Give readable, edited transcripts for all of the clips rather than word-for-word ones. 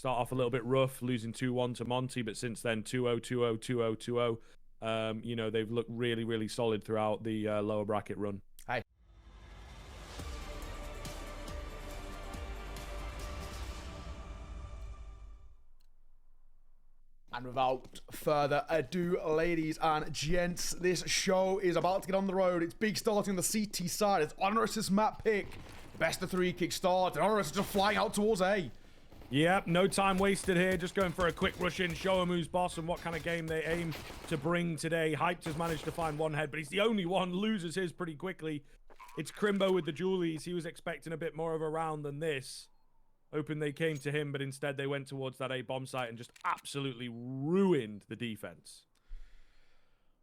start off a little bit rough, losing 2-1 to Monty, but since then 2-0, 2-0, 2-0, 2-0. You know, they've looked really, really solid throughout the lower bracket run. Hey. And without further ado, ladies and gents, this show is about to get on the road. It's big starting on the CT side. It's HONORIS' map pick. Best of 3 kickstart. And HONORIS is just flying out towards A. Yep, no time wasted here. Just going for a quick rush in, show them who's boss and what kind of game they aim to bring today. Hyped has managed to find one head, but he's the only one. Loses his pretty quickly. It's Crimbo with the Julies. He was expecting a bit more of a round than this. Hoping they came to him, but instead they went towards that A bomb site and just absolutely ruined the defense.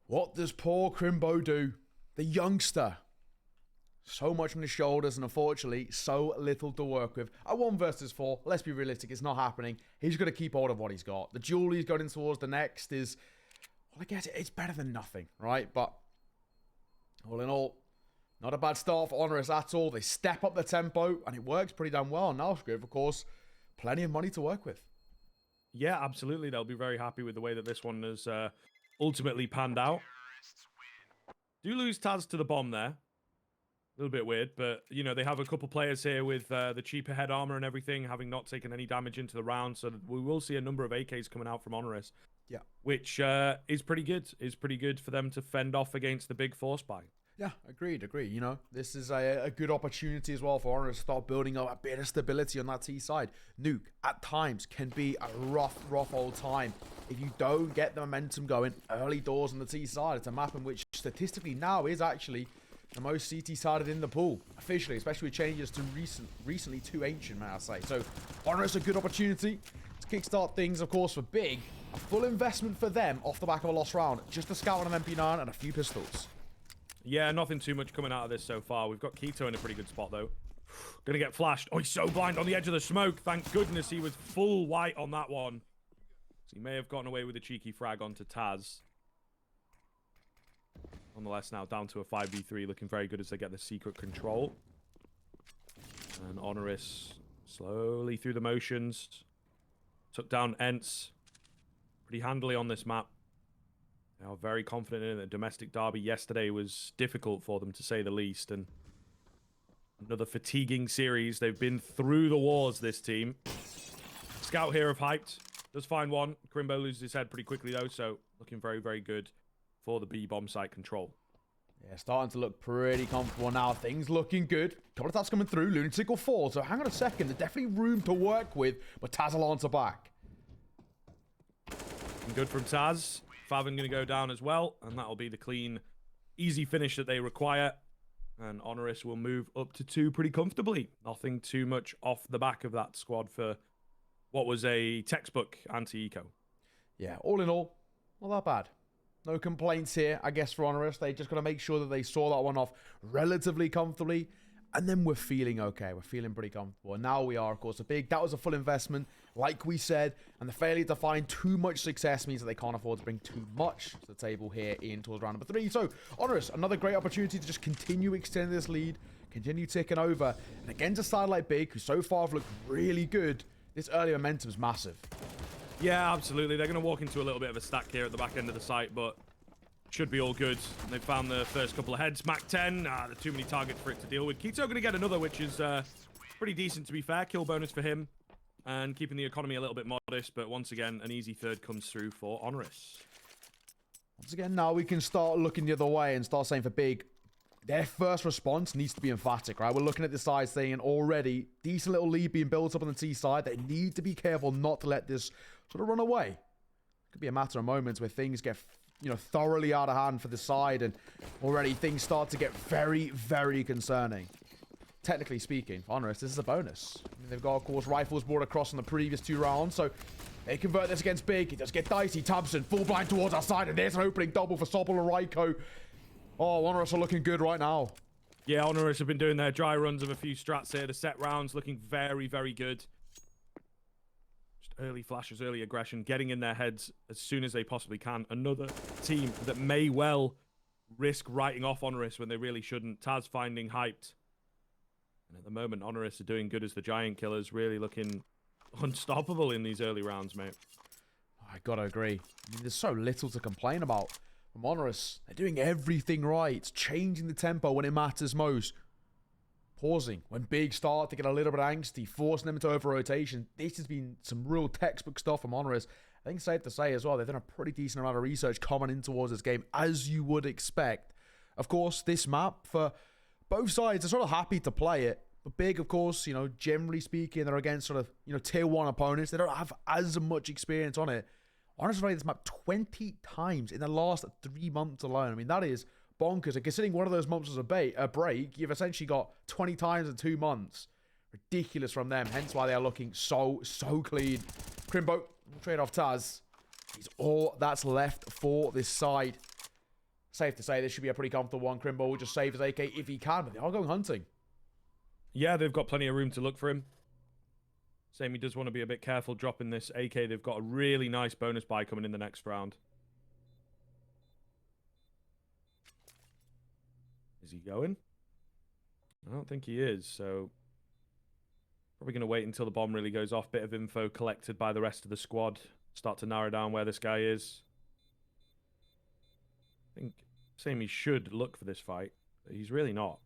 What does poor Crimbo do? The youngster. So much on his shoulders and unfortunately so little to work with. At 1 versus 4, let's be realistic, it's not happening. He's going to keep hold of what he's got. The Julie he's going towards the next is, well, I guess it's better than nothing, right? But all in all, not a bad start for HONORIS at all. They step up the tempo, and it works pretty damn well. Now, of course, plenty of money to work with. Yeah, absolutely. They'll be very happy with the way that this one has ultimately panned out. Do lose Taz to the bomb there. A little bit weird, but, you know, they have a couple players here with the cheaper head armor and everything, having not taken any damage into the round, so we will see a number of AKs coming out from HONORIS. Yeah. Which is pretty good. Is pretty good for them to fend off against the big force buy. Yeah, agreed. You know, this is a good opportunity as well for HONORIS to start building up a bit of stability on that T side. Nuke, at times, can be a rough old time if you don't get the momentum going early doors on the T side. It's a map in which statistically now is actually the most CT-sided in the pool, officially, especially with changes to recently too ancient, may I say. So, HONORIS a good opportunity to kickstart things, of course, for Big. A full investment for them off the back of a lost round. Just a scout on an MP9 and a few pistols. Yeah, nothing too much coming out of this so far. We've got Keto in a pretty good spot, though. Gonna get flashed. Oh, he's so blind on the edge of the smoke. Thank goodness he was full white on that one. So he may have gotten away with a cheeky frag onto Taz. Nonetheless, now down to a 5v3, looking very good as they get the secret control. And HONORIS slowly through the motions. Took down Ents pretty handily on this map. They are very confident in it. The domestic derby yesterday was difficult for them, to say the least. And another fatiguing series. They've been through the wars, this team. Scout here of Hyped. Does find one. Crimbo loses his head pretty quickly, though. So looking very, very good for the B bomb site control. Yeah, starting to look pretty comfortable now. Things looking good. Couple of taps coming through. Lunatic will fall. So hang on a second. There's definitely room to work with. But Taz will answer back. Good from Taz. Favin going to go down as well. And that'll be the clean, easy finish that they require. And HONORIS will move up to 2 pretty comfortably. Nothing too much off the back of that squad for what was a textbook anti-eco. Yeah, all in all, not that bad. No complaints here, I guess, for HONORIS. They just got to make sure that they saw that one off relatively comfortably. And then we're feeling okay. We're feeling pretty comfortable. And now we are, of course, that was a full investment, like we said. And the failure to find too much success means that they can't afford to bring too much to the table here in towards round number 3. So, HONORIS, another great opportunity to just continue extending this lead, continue ticking over. And against a side like Big, who so far have looked really good, this early momentum is massive. Yeah, absolutely. They're going to walk into a little bit of a stack here at the back end of the site, but should be all good. They found the first couple of heads. Mac 10, there's too many targets for it to deal with. Keto going to get another, which is pretty decent, to be fair. Kill bonus for him. And keeping the economy a little bit modest, but once again, an easy third comes through for HONORIS. Once again, now we can start looking the other way and start saying for Big, their first response needs to be emphatic, right? We're looking at the side saying already, decent little lead being built up on the T side. They need to be careful not to let this sort of run away. It could be a matter of moments where things get, you know, thoroughly out of hand for the side, and already things start to get very, very concerning. Technically speaking, for HONORIS, this is a bonus. I mean, they've got, of course, rifles brought across in the previous 2 rounds, so they convert this against Big. It does get dicey. Tabson, full blind towards our side, and there's an opening double for Sobol and Raiko. Oh, HONORIS are looking good right now. Yeah, HONORIS have been doing their dry runs of a few strats here. The set rounds looking very, very good. Just early flashes, early aggression, getting in their heads as soon as they possibly can. Another team that may well risk writing off HONORIS when they really shouldn't. Taz finding Hyped. And at the moment, HONORIS are doing good as the giant killers, really looking unstoppable in these early rounds, mate. I gotta agree. I mean, there's so little to complain about from HONORIS. They're doing everything right, changing the tempo when it matters most, pausing when big start to get a little bit angsty, forcing them into over-rotation. This has been some real textbook stuff from HONORIS. I think it's safe to say as well, they've done a pretty decent amount of research coming in towards this game, as you would expect. Of course, this map, for both sides, are sort of happy to play it. But Big, of course, you know, generally speaking, they're against sort of, you know, tier 1 opponents. They don't have as much experience on it. HONORIS played this map 20 times in the last 3 months alone. I mean, that is bonkers. And considering one of those months was a break, you've essentially got 20 times in 2 months. Ridiculous from them. Hence why they are looking so clean. Crimbo, trade off Taz. He's all that's left for this side. Safe to say this should be a pretty comfortable one. Crimbo will just save his AK if he can, but they are going hunting. Yeah, they've got plenty of room to look for him. Same, he does want to be a bit careful dropping this AK. They've got a really nice bonus buy coming in the next round. Is he going? I don't think he is, so probably going to wait until the bomb really goes off. Bit of info collected by the rest of the squad. Start to narrow down where this guy is. I think Sammy should look for this fight, but he's really not.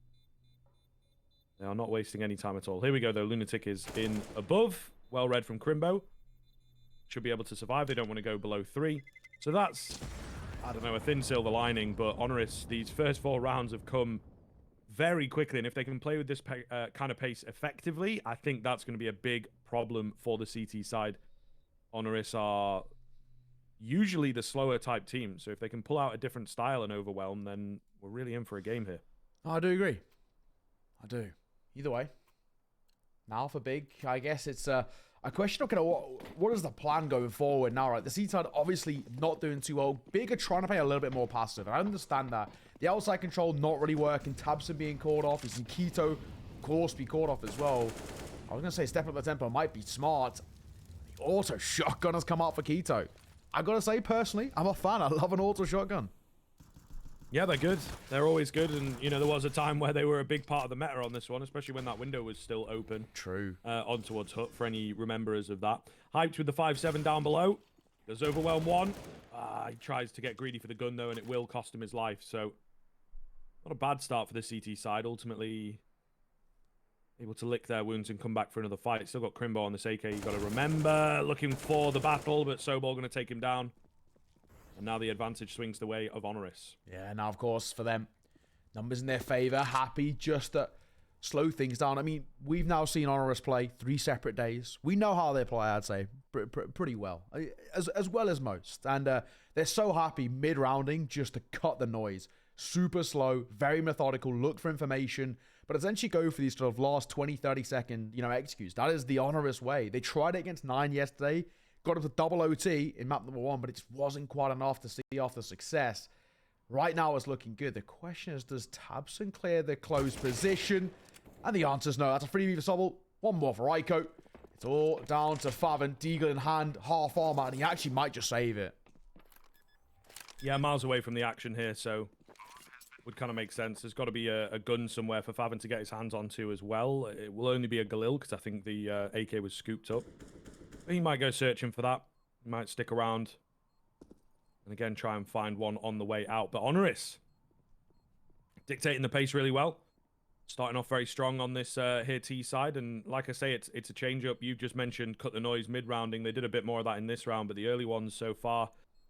They are not wasting any time at all. Here we go, though. Lunatic is in above. Well read from Crimbo. Should be able to survive. They don't want to go below 3. So that's, I don't know, a thin silver lining. But HONORIS, these first 4 rounds have come very quickly. And if they can play with this kind of pace effectively, I think that's going to be a big problem for the CT side. HONORIS are usually the slower type team. So if they can pull out a different style and overwhelm, then we're really in for a game here. I do agree. I do. Either way, now for Big, I guess it's a question of kind of what is the plan going forward now, right? The C side obviously not doing too well. Big are trying to play a little bit more passive. I understand that. The outside control not really working. Tabson being caught off. He's in Keto, of course, be caught off as well. I was going to say step up the tempo might be smart. The auto shotgun has come out for Keto. I got to say, personally, I'm a fan. I love an auto shotgun. Yeah, they're good. They're always good. And, you know, there was a time where they were a big part of the meta on this one, especially when that window was still open. True. On towards Hut, for any rememberers of that. Hyped with the 5-7 down below. Does overwhelm 1. He tries to get greedy for the gun, though, and it will cost him his life. So, not a bad start for the CT side. Ultimately, able to lick their wounds and come back for another fight. Still got Crimbo on this AK, you've got to remember. Looking for the battle, but Sobol going to take him down. And now the advantage swings the way of HONORIS. Yeah, now, of course, for them, numbers in their favor. Happy just to slow things down. I mean, we've now seen HONORIS play 3 separate days. We know how they play, I'd say, pretty well. As well as most. And they're so happy mid-rounding just to cut the noise. Super slow, very methodical, look for information, but essentially go for these sort of last 20, 30 second, you know, executes. That is the HONORIS way. They tried it against 9 yesterday. Got up to double OT in map number 1, but it just wasn't quite enough to see off the success. Right now, it's looking good. The question is, does Tabson clear the closed position? And the answer is no. That's a freebie for Sobol. 1 more for Ico. It's all down to Favin. Deagle in hand, half armor, and he actually might just save it. Yeah, miles away from the action here, so would kind of make sense. There's got to be a gun somewhere for Favin to get his hands onto as well. It will only be a Galil, because I think the AK was scooped up. He might go searching for that. He might stick around. And again, try and find one on the way out. But HONORIS dictating the pace really well. Starting off very strong on this here T side. And like I say, it's a change-up. You've just mentioned cut the noise mid-rounding. They did a bit more of that in this round. But the early ones so far,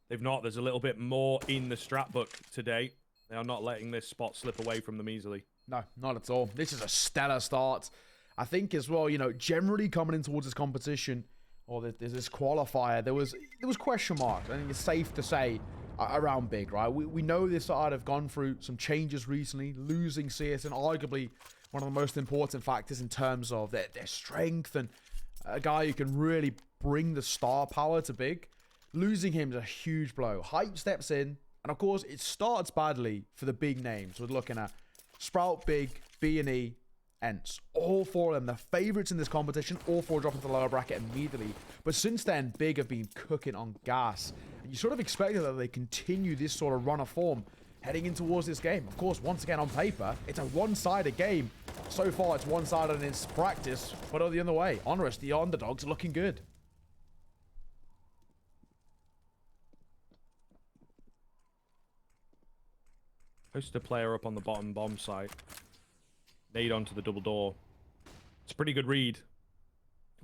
they've not. There's a little bit more in the strat book today. They are not letting this spot slip away from them easily. No, not at all. This is a stellar start. I think as well, you know, generally coming in towards this competition, or there's this qualifier, there was question marks. I think it's safe to say around Big, right? We know this side have gone through some changes recently, losing CS, and arguably one of the most important factors in terms of their strength and a guy who can really bring the star power to Big. Losing him is a huge blow. Hype steps in, and of course, it starts badly for the big names. We're looking at Sprout, Big, B&E, Ents. All 4 of them, the favorites in this competition, all 4 dropping to the lower bracket immediately. But since then, Big have been cooking on gas. And you sort of expected that they continue this sort of run of form heading in towards this game. Of course, once again, on paper, it's a one-sided game. So far, it's one-sided in its practice, but the other way. HONORIS, the underdogs, are looking good. Post a player up on the bottom bomb site. Nade onto the double door. It's a pretty good read.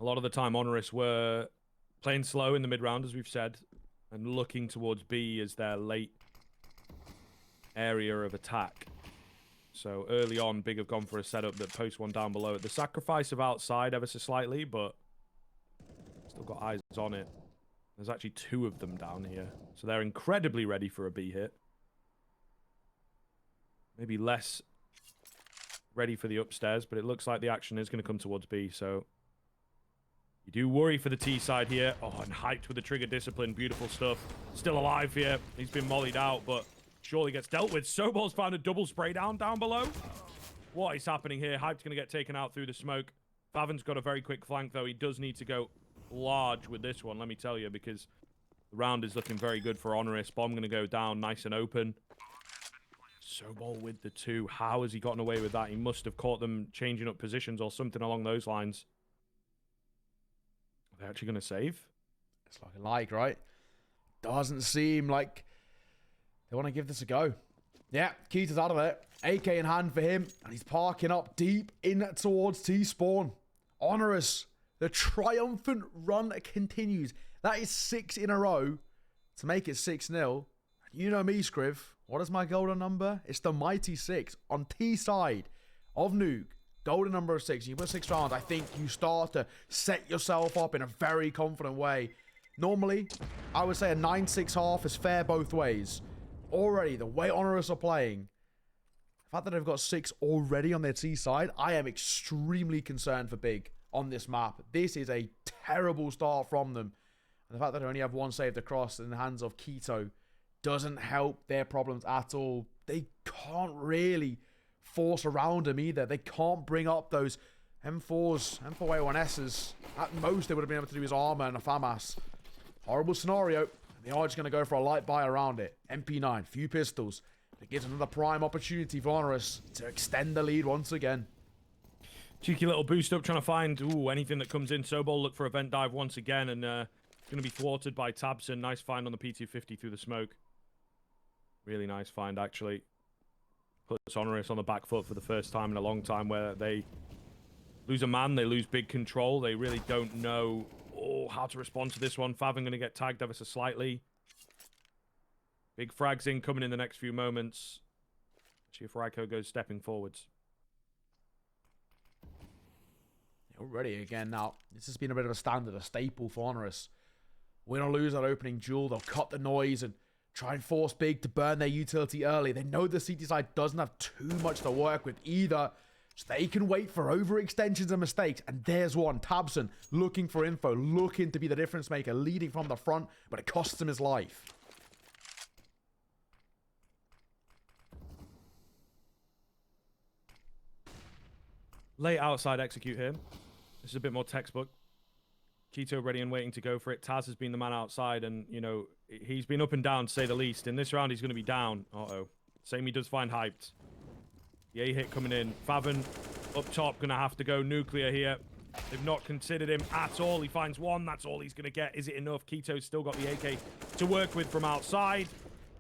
A lot of the time, HONORIS were playing slow in the mid-round, as we've said, and looking towards B as their late area of attack. So early on, Big have gone for a setup that posts one down below. The sacrifice of outside ever so slightly, but still got eyes on it. There's actually 2 of them down here. So they're incredibly ready for a B hit. Maybe less ready for the upstairs, but it looks like the action is going to come towards B, so you do worry for the T side here. Oh, and hyped with the trigger discipline. Beautiful stuff. Still alive here. He's been mollied out, but surely gets dealt with. Sobol's found a double spray down below. What is happening here? Hype's going to get taken out through the smoke. Favin's got a very quick flank, though. He does need to go large with this one, let me tell you, because the round is looking very good for HONORIS. Bomb going to go down nice and open. Sobol with the 2. How has he gotten away with that? He must have caught them changing up positions or something along those lines. Are they actually going to save? It's looking like, right? Doesn't seem like they want to give this a go. Yeah, Keita's out of there. AK in hand for him, and he's parking up deep in towards T-spawn. HONORIS, the triumphant run continues. That is 6 in a row to make it 6-0. You know me, Scriv. What is my golden number? It's the mighty 6 on T side of Nuke. Golden number of 6. You put 6 rounds, I think you start to set yourself up in a very confident way. Normally, I would say a 9-6 half is fair both ways. Already, the way HONORIS are playing, the fact that they've got 6 already on their T side, I am extremely concerned for Big on this map. This is a terrible start from them. And the fact that they only have 1 saved across in the hands of Keto doesn't help their problems at all. They can't really force around them either. They can't bring up those M4s, M4A1Ss. At most, they would have been able to do his armor and a FAMAS. Horrible scenario. They are just going to go for a light buy around it. MP9, few pistols. It gives another prime opportunity for HONORIS to extend the lead once again. Cheeky little boost up, trying to find anything that comes in. Sobol look for a vent dive once again, and it's going to be thwarted by Tabson. Nice find on the P250 through the smoke. Really nice find, actually. Puts HONORIS on the back foot for the first time in a long time, where they lose a man, they lose big control. They really don't know how to respond to this one. Favin going to get tagged ever so slightly. Big frags in coming in the next few moments. See if Ryko goes stepping forwards. Already again now. This has been a bit of a standard, a staple for HONORIS. Win or lose that opening duel, they'll cut the noise and try and force Big to burn their utility early. They know the CT side doesn't have too much to work with either, so they can wait for overextensions and mistakes. And there's one. Tabson looking for info, looking to be the difference maker, leading from the front, but it costs him his life. Late outside execute here. This is a bit more textbook. Keto ready and waiting to go for it. Taz has been the man outside, and, you know, he's been up and down, to say the least. In this round, he's going to be down. Uh-oh. Same he does find hyped. The A-hit coming in. Favin up top, going to have to go nuclear here. They've not considered him at all. He finds one. That's all he's going to get. Is it enough? Keto's still got the AK to work with from outside.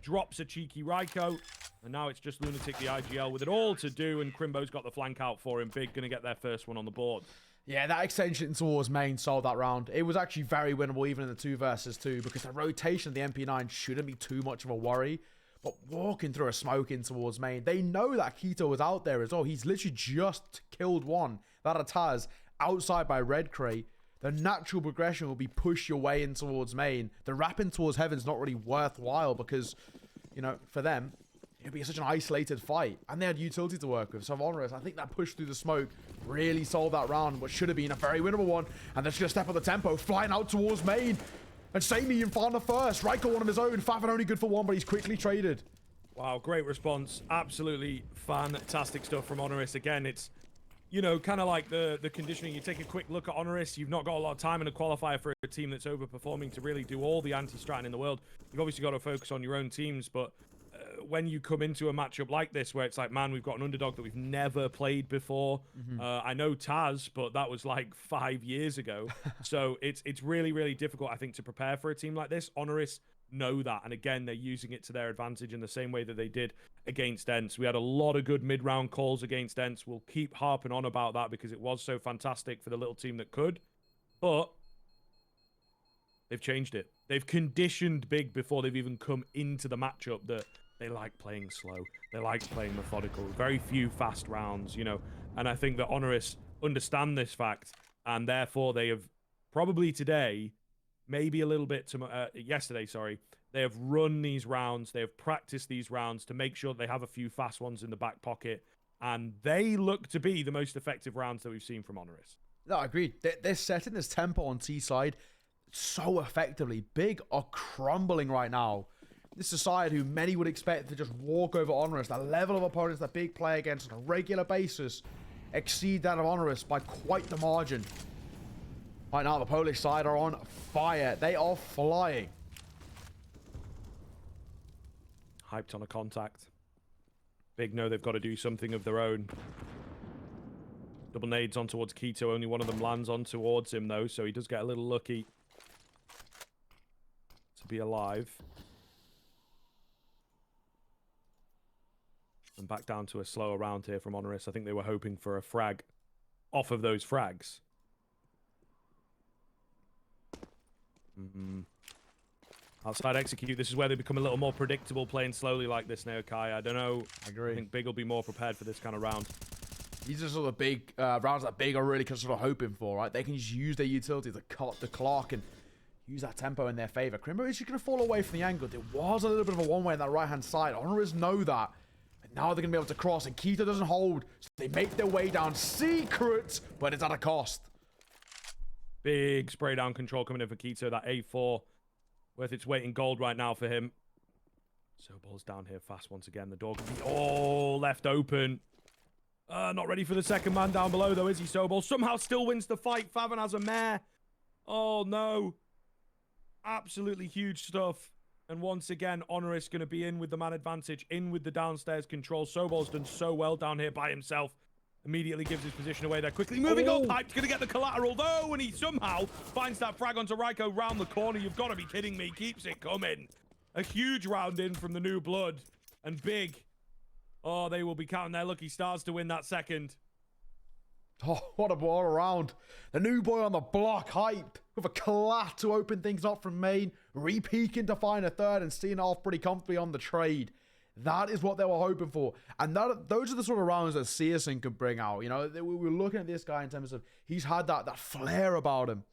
Drops a cheeky Ryko. And now it's just Lunatic, the IGL, with it all to do, and Crimbo's got the flank out for him. Big going to get their first one on the board. Yeah, that extension towards main sold that round. It was actually very winnable, even in the 2 versus 2, because the rotation of the MP9 shouldn't be too much of a worry. But walking through a smoke in towards main, they know that Keto was out there as well. He's literally just killed one. That Taz outside by Red Crate. The natural progression will be push your way in towards main. The rapping towards heaven's not really worthwhile because, you know, for them, it'd be such an isolated fight. And they had utility to work with. So HONORIS, I think that push through the smoke really sold that round, what should have been a very winnable one. And they're just going to step on the tempo, flying out towards main. And Sammy in found the first. Ryko one of his own. Favin only good for one, but he's quickly traded. Wow, great response. Absolutely fantastic stuff from HONORIS. Again, it's, you know, kind of like the conditioning. You take a quick look at HONORIS. You've not got a lot of time in a qualifier for a team that's overperforming to really do all the anti-stratting in the world. You've obviously got to focus on your own teams, but when you come into a matchup like this, where it's like, man, we've got an underdog that we've never played before. I know Taz, but that was like 5 years ago. So it's really, really difficult, I think, to prepare for a team like this. HONORIS know that, and again, they're using it to their advantage in the same way that they did against ENCE. We had a lot of good mid-round calls against ENCE. We'll keep harping on about that because it was so fantastic for the little team that could. But they've changed it. They've conditioned Big before they've even come into the matchup that they like playing slow. They like playing methodical. Very few fast rounds, you know. And I think that HONORIS understand this fact, and therefore they have probably today, maybe a little bit yesterday, sorry, they have run these rounds. They have practiced these rounds to make sure they have a few fast ones in the back pocket. And they look to be the most effective rounds that we've seen from HONORIS. No, I agree. They're setting this tempo on T side so effectively. Big are crumbling right now. This is a side who many would expect to just walk over HONORIS. The level of opponents that Big play against on a regular basis exceed that of HONORIS by quite the margin. Right now, the Polish side are on fire. They are flying. Hyped on a contact. Big know they've got to do something of their own. Double nades on towards Keto. Only one of them lands on towards him, though, so he does get a little lucky to be alive. And back down to a slower round here from HONORIS. I think they were hoping for a frag off of those frags. Outside execute. This is where they become a little more predictable playing slowly like this now, Kai. I don't know. I agree. I think Big will be more prepared for this kind of round. These are sort of big rounds that Big are really sort of hoping for, right? They can just use their utility to cut the clock and use that tempo in their favor. Crimbo is just going to fall away from the angle. There was a little bit of a one-way on that right-hand side. HONORIS know that. And now they're going to be able to cross, and Keto doesn't hold. So they make their way down secret, but it's at a cost. Big spray down control coming in for Keto. That A4 worth its weight in gold right now for him. Sobol's down here fast once again. The door can be all left open. Not ready for the second man down below, though, is he, Sobol? Somehow still wins the fight. Faven has a mare. Oh, no. Absolutely huge stuff. And once again, HONORIS going to be in with the man advantage, in with the downstairs control. Sobol's done so well down here by himself. Immediately gives his position away there quickly. Moving up, Hype's going to get the collateral, though, and he somehow finds that frag onto Raiko round the corner. You've got to be kidding me. Keeps it coming. A huge round in from the new blood. And Big... oh, they will be counting their lucky stars to win that second. Oh, what a ball around. The new boy on the block, Hype, with a collat to open things up from main, re-peeking to find a third and seeing it off pretty comfortably on the trade. That is what they were hoping for. And those are the sort of rounds that CSN could bring out. You know, we were looking at this guy in terms of he's had that flair about him.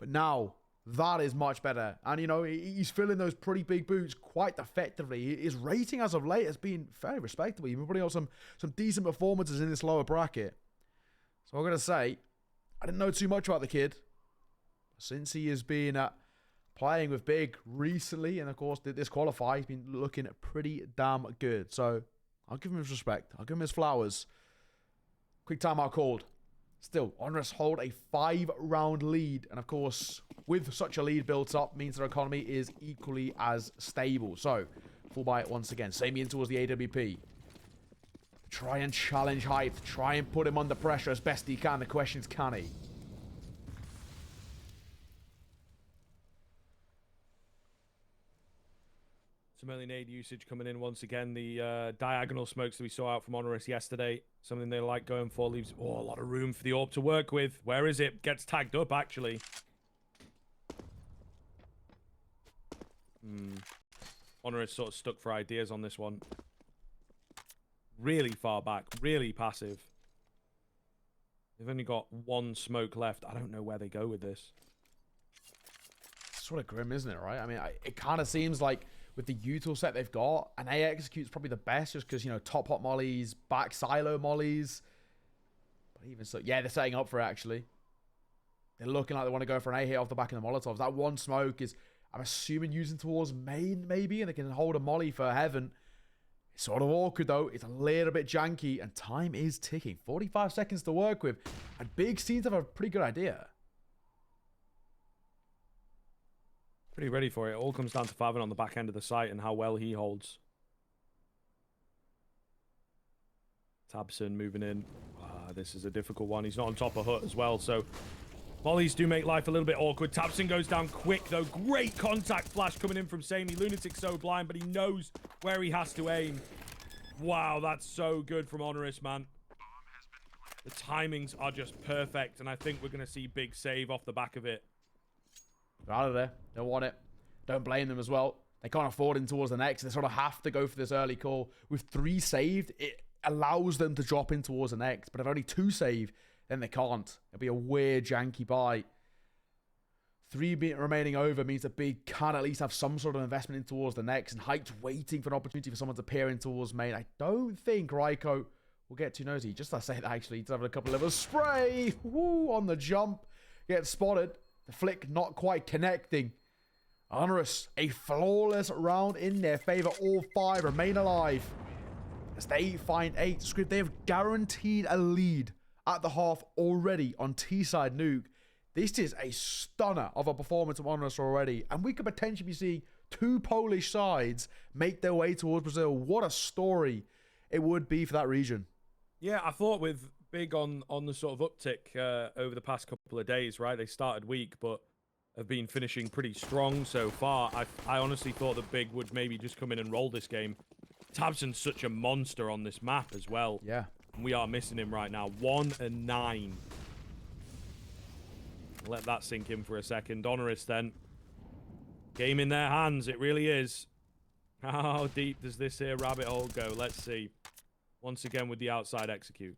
But now... that is much better. And, you know, he's filling those pretty big boots quite effectively. His rating as of late has been very respectable. He's been putting out some decent performances in this lower bracket. So I'm going to say, I didn't know too much about the kid. Since he has been playing with Big recently, and of course, this qualifier, he's been looking pretty damn good. So I'll give him his respect. I'll give him his flowers. Quick timeout called. Still, HONORIS hold a 5-round lead. And of course, with such a lead built up, means their economy is equally as stable. So, full buy it once again. Same in towards the AWP. Try and challenge Hype. Try and put him under pressure as best he can. The question is, can he? Some early nade usage coming in once again. The diagonal smokes that we saw out from HONORIS yesterday. Something they like going for. Leaves a lot of room for the AWP to work with. Where is it? Gets tagged up, actually. HONORIS sort of stuck for ideas on this one. Really far back. Really passive. They've only got one smoke left. I don't know where they go with this. It's sort of grim, isn't it, right? I mean, it kind of seems like... with the util set they've got, and A execute's probably the best just because, you know, top hot mollies, back silo mollies. But even so, yeah, they're setting up for it, actually. They're looking like they want to go for an A hit off the back of the Molotovs. That one smoke is, I'm assuming, using towards main, maybe, and they can hold a molly for heaven. It's sort of awkward, though. It's a little bit janky, and time is ticking. 45 seconds to work with, and Big seems to have a pretty good idea. Pretty ready for it. It all comes down to Faven on the back end of the site and how well he holds. Tabson moving in. This is a difficult one. He's not on top of Hut as well, so volleys do make life a little bit awkward. Tabson goes down quick, though. Great contact flash coming in from Samey. Lunatic's so blind, but he knows where he has to aim. Wow, that's so good from HONORIS, man. The timings are just perfect, and I think we're going to see big save off the back of it. They're out of there. Don't want it. Don't blame them as well. They can't afford him towards the next. They sort of have to go for this early call. With 3 saved, it allows them to drop in towards the next. But if only 2 save, then they can't. It'll be a weird, janky buy. 3 remaining over means that Big can at least have some sort of investment in towards the next. And Hype's waiting for an opportunity for someone to peer in towards main. I don't think Raiko will get too nosy. Just to say that, actually, he's having a couple of spray. Woo, on the jump. Gets spotted. The flick not quite connecting. HONORIS, a flawless round in their favor. All 5 remain alive. As they find 8. Script, they have guaranteed a lead at the half already on T-side Nuke. This is a stunner of a performance of HONORIS already. And we could potentially be seeing 2 Polish sides make their way towards Brazil. What a story it would be for that region. Yeah, I thought with Big on the sort of uptick over the past couple of days, right? They started weak, but have been finishing pretty strong so far. I honestly thought that Big would maybe just come in and roll this game. Tabson's such a monster on this map as well. Yeah. We are missing him right now. 1 and 9. Let that sink in for a second. HONORIS then. Game in their hands. It really is. How deep does this here rabbit hole go? Let's see. Once again with the outside execute.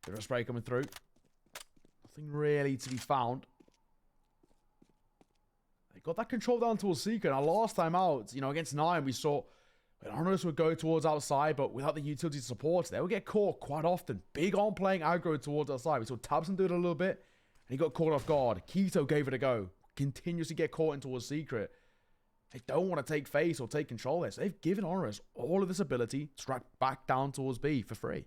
Bit of a spray coming through. Nothing really to be found. They got that control down towards Secret. Now, last time out, you know, against 9, we saw HONORIS would go towards outside, but without the utility support, they would get caught quite often. Big on playing aggro towards outside. We saw Tabson do it a little bit, and he got caught off guard. Keto gave it a go. Continuously get caught in towards Secret. They don't want to take face or take control there, so they've given HONORIS all of this ability to track back down towards B for free.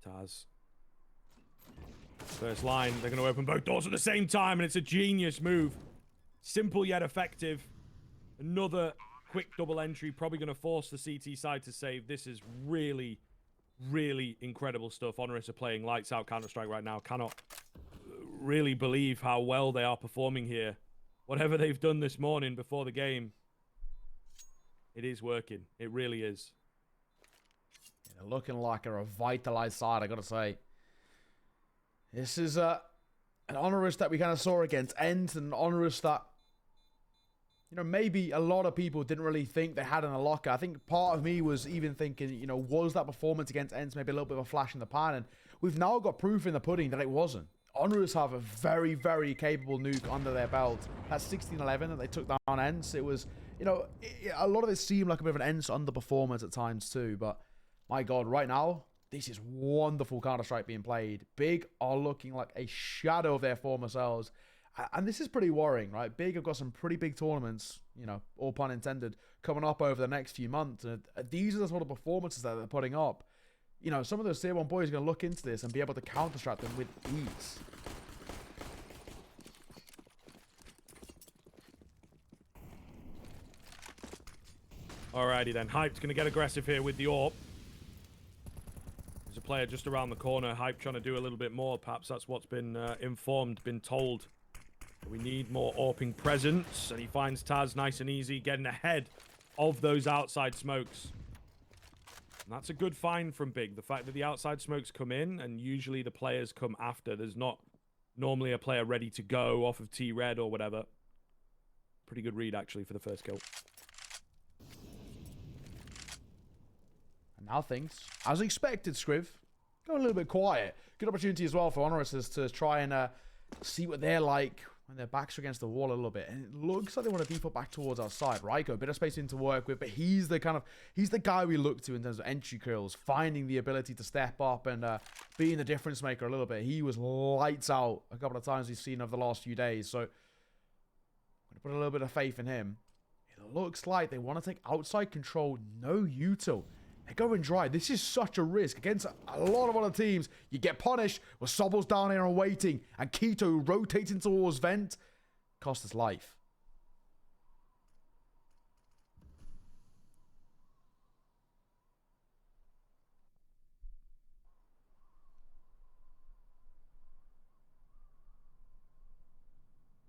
Taz. First line, they're going to open both doors at the same time, and it's a genius move. Simple yet effective. Another quick double entry, probably going to force the CT side to save. This is really, really incredible stuff. HONORIS are playing lights out Counter-Strike right now. Cannot really believe how well they are performing here. Whatever they've done this morning before the game, it is working. It really is. They're looking like a revitalized side, I gotta say. This is an HONORIS that we kind of saw against ENT, and an HONORIS that, you know, maybe a lot of people didn't really think they had in the locker. I think part of me was even thinking, you know, was that performance against ENT maybe a little bit of a flash in the pan? And we've now got proof in the pudding that it wasn't. HONORIS have a very, very capable Nuke under their belt. That 16-11 that they took down ENT, it was, you know, a lot of it seemed like a bit of an ENT underperformance at times too, but my God, right now, this is wonderful Counter-Strike being played. Big are looking like a shadow of their former selves. And this is pretty worrying, right? Big have got some pretty big tournaments, you know, all pun intended, coming up over the next few months. And these are the sort of performances that they're putting up. You know, some of those Tier 1 boys are going to look into this and be able to counter-strike them with ease. Alrighty then. Hype's going to get aggressive here with the AWP. There's a player just around the corner. Hype trying to do a little bit more. Perhaps that's what's been informed, been told. We need more AWPing presence. And he finds Taz nice and easy, getting ahead of those outside smokes. And that's a good find from Big. The fact that the outside smokes come in and usually the players come after. There's not normally a player ready to go off of T-Red or whatever. Pretty good read, actually, for the first kill. And now things, as expected, Scriv, go a little bit quiet. Good opportunity as well for HONORIS to try and see what they're like when their backs are against the wall a little bit. And it looks like they want to default back towards our side. Raiko, a bit of space in to work with, but he's the guy we look to in terms of entry kills, finding the ability to step up and being the difference maker a little bit. He was lights out a couple of times we've seen over the last few days. So I'm going to put a little bit of faith in him. It looks like they want to take outside control. No util. They're going dry. This is such a risk against a lot of other teams. You get punished with Sobol's down here and waiting, and Keto rotating towards vent. Cost his life.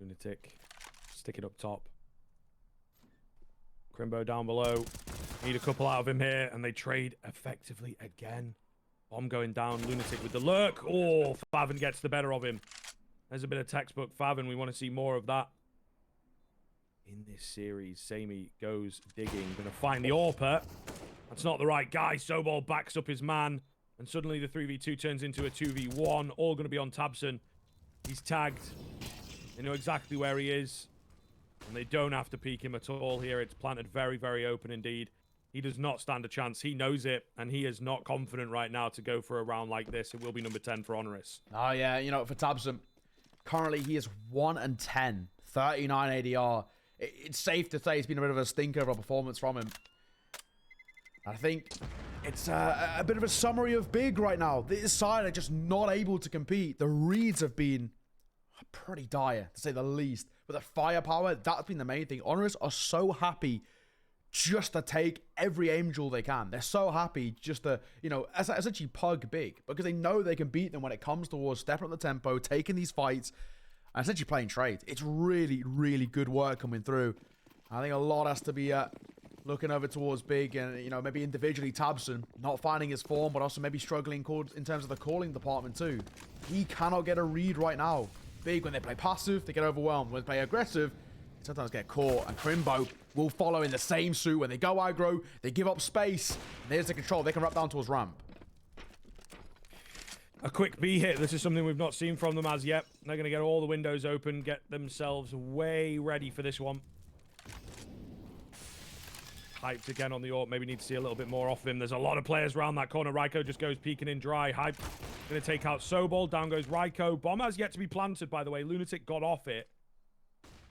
Lunatic. Stick it up top. Crimbo down below. Need a couple out of him here, and they trade effectively again. Bomb going down. Lunatic with the lurk. Oh, Favin gets the better of him. There's a bit of textbook Favin. We want to see more of that in this series. Samey goes digging. Going to find the AWPer. That's not the right guy. Sobol backs up his man, and suddenly the 3v2 turns into a 2v1. All going to be on Tabson. He's tagged. They know exactly where he is, and they don't have to peek him at all here. It's planted very, very open indeed. He does not stand a chance. He knows it, and he is not confident right now to go for a round like this. It will be number 10 for HONORIS. Oh, yeah, you know, for Tabson, currently he is 1-10, 39 ADR. It's safe to say it's been a bit of a stinker of a performance from him. I think it's a bit of a summary of Big right now. This side are just not able to compete. The reads have been pretty dire, to say the least. With the firepower, that's been the main thing. HONORIS are so happy just to take every angel they can. They're so happy just to, you know, essentially pug Big, because they know they can beat them when it comes towards stepping up the tempo, taking these fights, and essentially playing trades. It's really, really good work coming through. I think a lot has to be looking over towards Big, and, you know, maybe individually Tabson not finding his form, but also maybe struggling in terms of the calling department too. He cannot get a read right now. Big, when they play passive, they get overwhelmed. When they play aggressive, they sometimes get caught. And Crimbo will follow in the same suit. When they go aggro, they give up space. And there's the control. They can wrap down towards ramp. A quick B hit. This is something we've not seen from them as yet. They're going to get all the windows open, get themselves way ready for this one. Hyped again on the AWP. Maybe need to see a little bit more off him. There's a lot of players around that corner. Ryko just goes peeking in dry. Hype going to take out Sobol. Down goes Ryko. Bomb has yet to be planted, by the way. Lunatic got off it.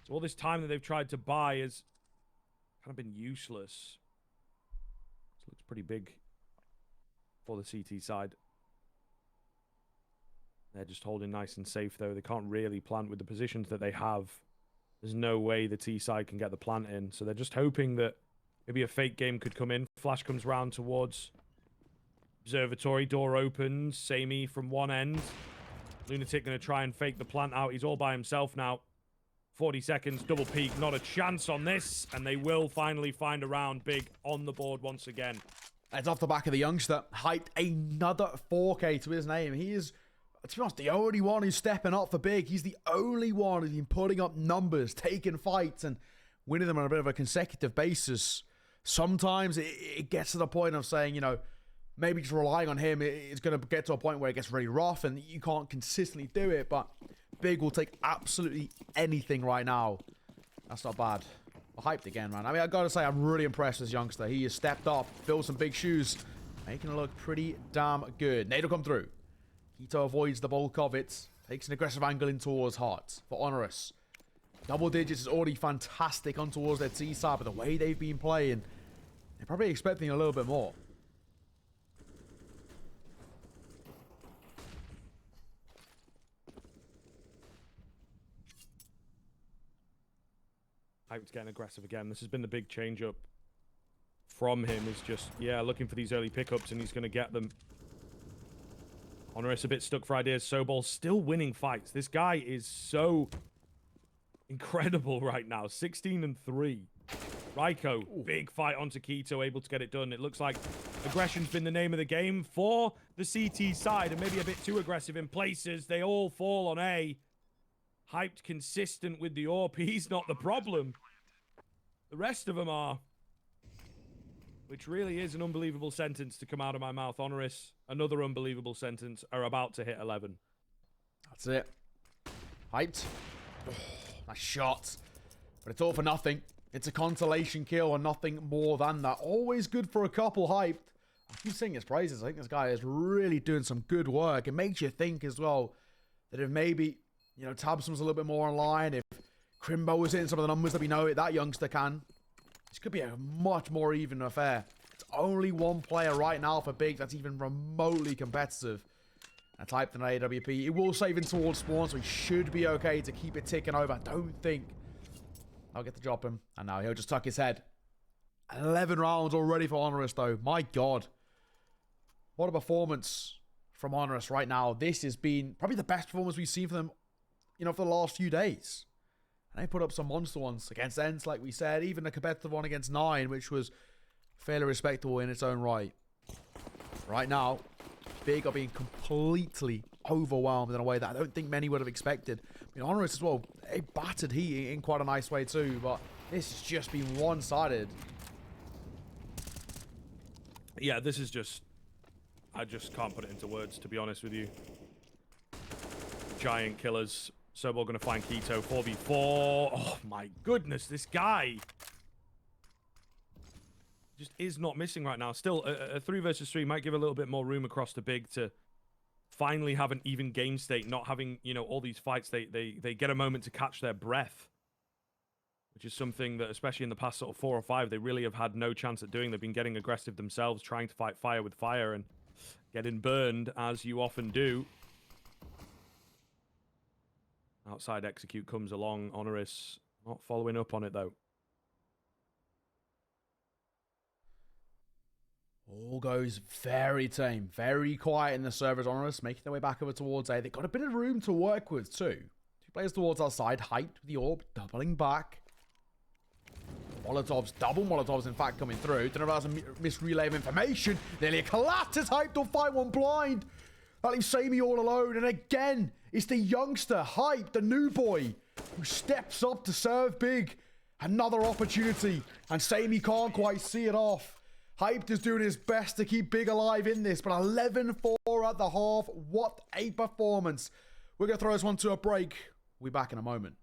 So all this time that they've tried to buy has kind of been useless. This looks pretty big for the CT side. They're just holding nice and safe, though. They can't really plant with the positions that they have. There's no way the T side can get the plant in. So they're just hoping that maybe a fake game could come in. Flash comes round towards Observatory. Door opens. Samey from one end. Lunatic going to try and fake the plant out. He's all by himself now. 40 seconds. Double peak. Not a chance on this. And they will finally find a round. Big on the board once again. It's off the back of the youngster. Hyped another 4K to his name. He is, to be honest, the only one who's stepping up for Big. He's the only one who's been putting up numbers, taking fights, and winning them on a bit of a consecutive basis. Sometimes it gets to the point of saying, you know, maybe just relying on him, it's going to get to a point where it gets really rough and you can't consistently do it. But Big will take absolutely anything right now. That's not bad. Hyped again, man. I mean, I got to say, I'm really impressed with this youngster. He has stepped up, filled some big shoes, making it look pretty damn good. Nade will come through. Keto avoids the bulk of it. Takes an aggressive angle in towards Heart for HONORIS. Double digits is already fantastic on towards their T side, but the way they've been playing, they're probably expecting a little bit more. Hype's getting aggressive again. This has been the big change up from him. Is just, yeah, looking for these early pickups, and he's going to get them. HONORIS a bit stuck for ideas. Sobol still winning fights. This guy is so incredible right now. 16-3. Ryko, big fight onto Keto, able to get it done. It looks like aggression's been the name of the game for the CT side, and maybe a bit too aggressive in places. They all fall on A. Hyped consistent with the AWP. He's not the problem. The rest of them are. Which really is an unbelievable sentence to come out of my mouth. HONORIS, another unbelievable sentence, are about to hit 11. That's it. Hyped. Oh, nice shot. But it's all for nothing. It's a consolation kill and nothing more than that. Always good for a couple. Hyped. I keep saying his praises. I think this guy is really doing some good work. It makes you think as well that if maybe, you know, Tabson was a little bit more online, if Crimbo was hitting some of the numbers that we know that youngster can, this could be a much more even affair. It's only one player right now for Big that's even remotely competitive. I typed an AWP. It will save in towards spawn, so he should be okay to keep it ticking over. I don't think I'll get to drop him. And now he'll just tuck his head. 11 rounds already for HONORIS, though. My God. What a performance from HONORIS right now. This has been probably the best performance we've seen from them, you know, for the last few days. And they put up some monster ones against Ents, like we said. Even a competitive one against 9, which was fairly respectable in its own right. Right now, Big are being completely overwhelmed in a way that I don't think many would have expected. I mean, HONORIS as well, they battered Heat in quite a nice way too, but this has just been one-sided. Yeah, this is just... I just can't put it into words, to be honest with you. Giant killers. Sobol going to find Keto. 4v4. Oh, my goodness, this guy just is not missing right now. Still, a 3 versus 3 might give a little bit more room across the Big to finally have an even game state, not having, you know, all these fights. They get a moment to catch their breath, which is something that, especially in the past sort of 4 or 5, they really have had no chance at doing. They've been getting aggressive themselves, trying to fight fire with fire and getting burned, as you often do. Outside execute comes along. HONORIS not following up on it, though. All goes very tame, very quiet in the servers. HONORIS making their way back over towards A. They've got a bit of room to work with, too. 2 players towards our side, hyped with the orb, doubling back. Molotovs, double Molotovs, in fact, coming through. Don't know if that's a misrelay of information. Nearly a collapse is hyped on 5-1 blind. That leaves Sammy all alone. And again, it's the youngster, Hype, the new boy, who steps up to serve Big. Another opportunity. And Sammy can't quite see it off. Hyped is doing his best to keep Big alive in this, but 11-4 at the half. What a performance. We're going to throw this one to a break. We'll be back in a moment.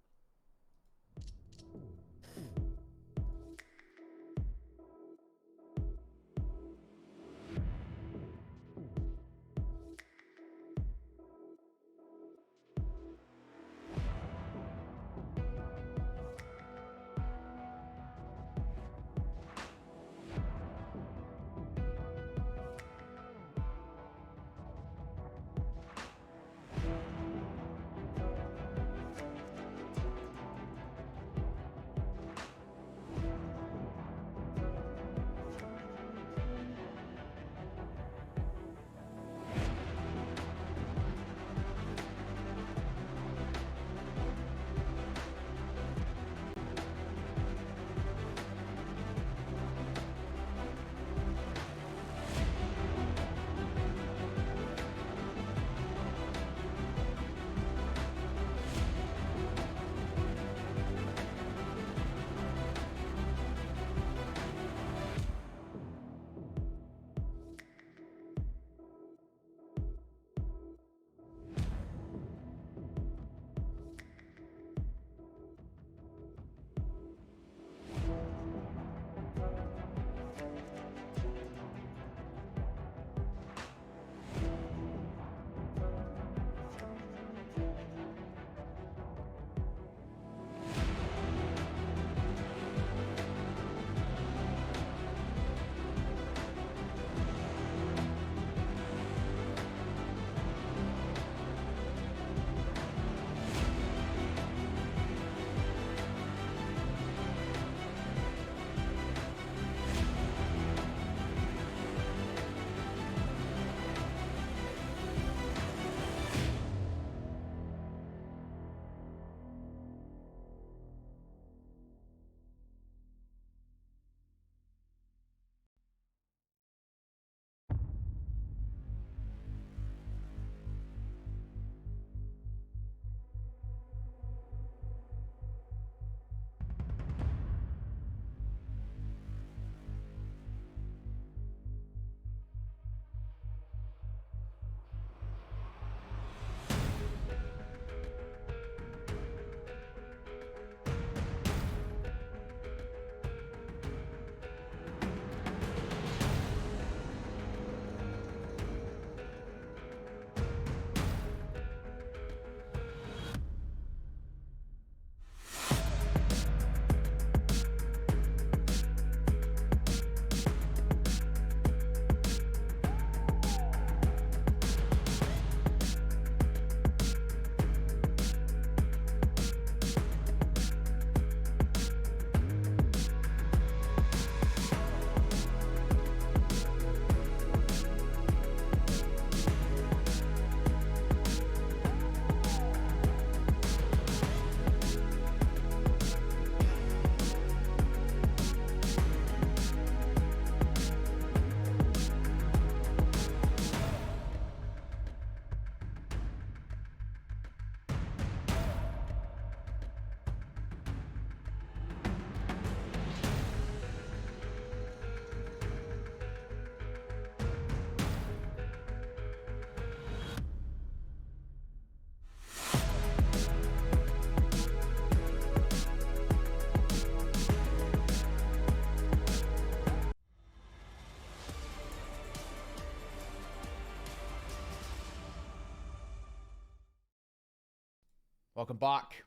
Welcome back.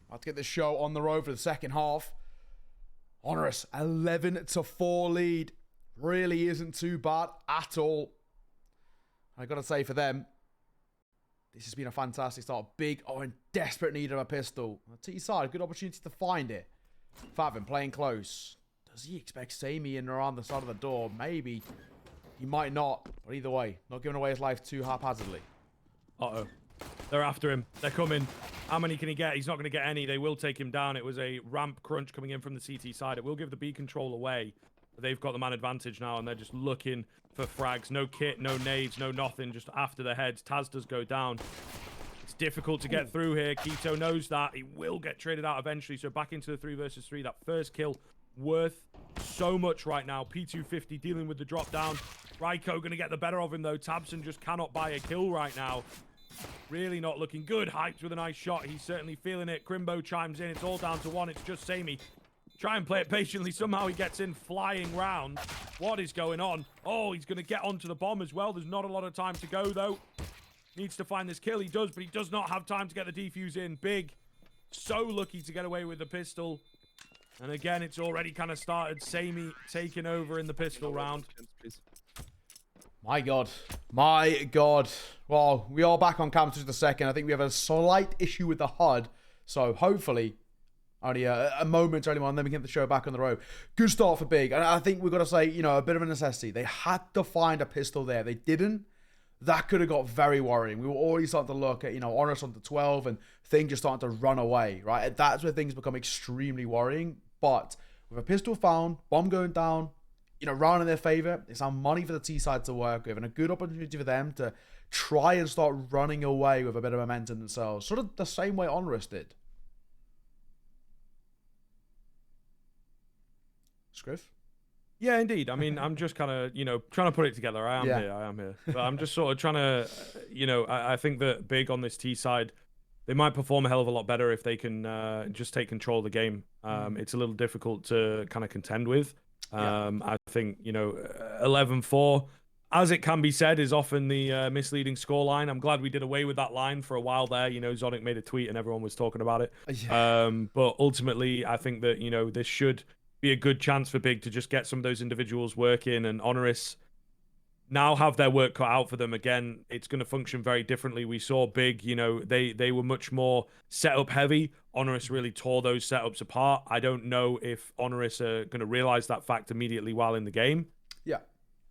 About to get this show on the road for the second half. HONORIS, 11-4 lead. Really isn't too bad at all. I gotta say for them, this has been a fantastic start. Big, in desperate need of a pistol. On the T side, good opportunity to find it. Favin playing close. Does he expect Sammy in around the side of the door? Maybe. He might not. But either way, not giving away his life too haphazardly. Uh-oh. They're after him. They're coming. How many can he get? He's not going to get any. They will take him down. It was a ramp crunch coming in from the CT side. It will give the B control away. They've got the man advantage now, and they're just looking for frags. No kit, no nades, no nothing. Just after the heads. Taz does go down. It's difficult to get through here. Keto knows that. He will get traded out eventually. So back into the 3 versus 3. That first kill worth so much right now. P250 dealing with the drop down. Raiko going to get the better of him, though. Tabson just cannot buy a kill right now. Really not looking good. Hyped with a nice shot. He's certainly feeling it. Crimbo chimes in. It's all down to 1. It's just Sammy. Try and play it patiently. Somehow he gets in flying round. What is going on? Oh, he's going to get onto the bomb as well. There's not a lot of time to go, though. Needs to find this kill. He does, but he does not have time to get the defuse in. Big. So lucky to get away with the pistol. And again, it's already kind of started. Sammy taking over in the pistol round. My God. My God. Well, we are back on camera just a second. I think we have a slight issue with the HUD. So hopefully, only a moment early on, then we can get the show back on the road. Good start for Big. And I think we've got to say, you know, a bit of a necessity. They had to find a pistol there. They didn't. That could have got very worrying. We were already starting to look at, you know, HONORIS on the 12 and things just starting to run away, right? That's where things become extremely worrying. But with a pistol found, bomb going down, you know, round in their favor, it's our money for the T side to work with and a good opportunity for them to try and start running away with a bit of momentum themselves. Sort of the same way HONORIS did. Scriff? Yeah, indeed. I mean, I'm just kind of, you know, trying to put it together. I am here. But I'm just sort of trying to, you know, I think that Big on this T side, they might perform a hell of a lot better if they can just take control of the game. It's a little difficult to kind of contend with. I think, you know, 11-4, as it can be said, is often the misleading scoreline. I'm glad we did away with that line for a while there. You know, Zonic made a tweet and everyone was talking about it. Yeah. But ultimately, I think that, you know, this should be a good chance for Big to just get some of those individuals working, and HONORIS now have their work cut out for them. Again, it's going to function very differently. We saw Big, you know, they were much more setup heavy. HONORIS really tore those setups apart. I don't know if HONORIS are going to realize that fact immediately while in the game. Yeah.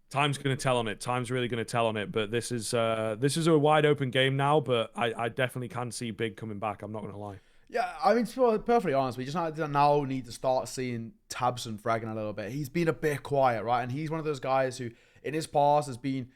Time's going to tell on it. Time's really going to tell on it. But this is a wide open game now, but I definitely can see Big coming back. I'm not going to lie. Yeah, I mean, to be perfectly honest, we just now need to start seeing Tabson fragging a little bit. He's been a bit quiet, right? And he's one of those guys who, in his past, has been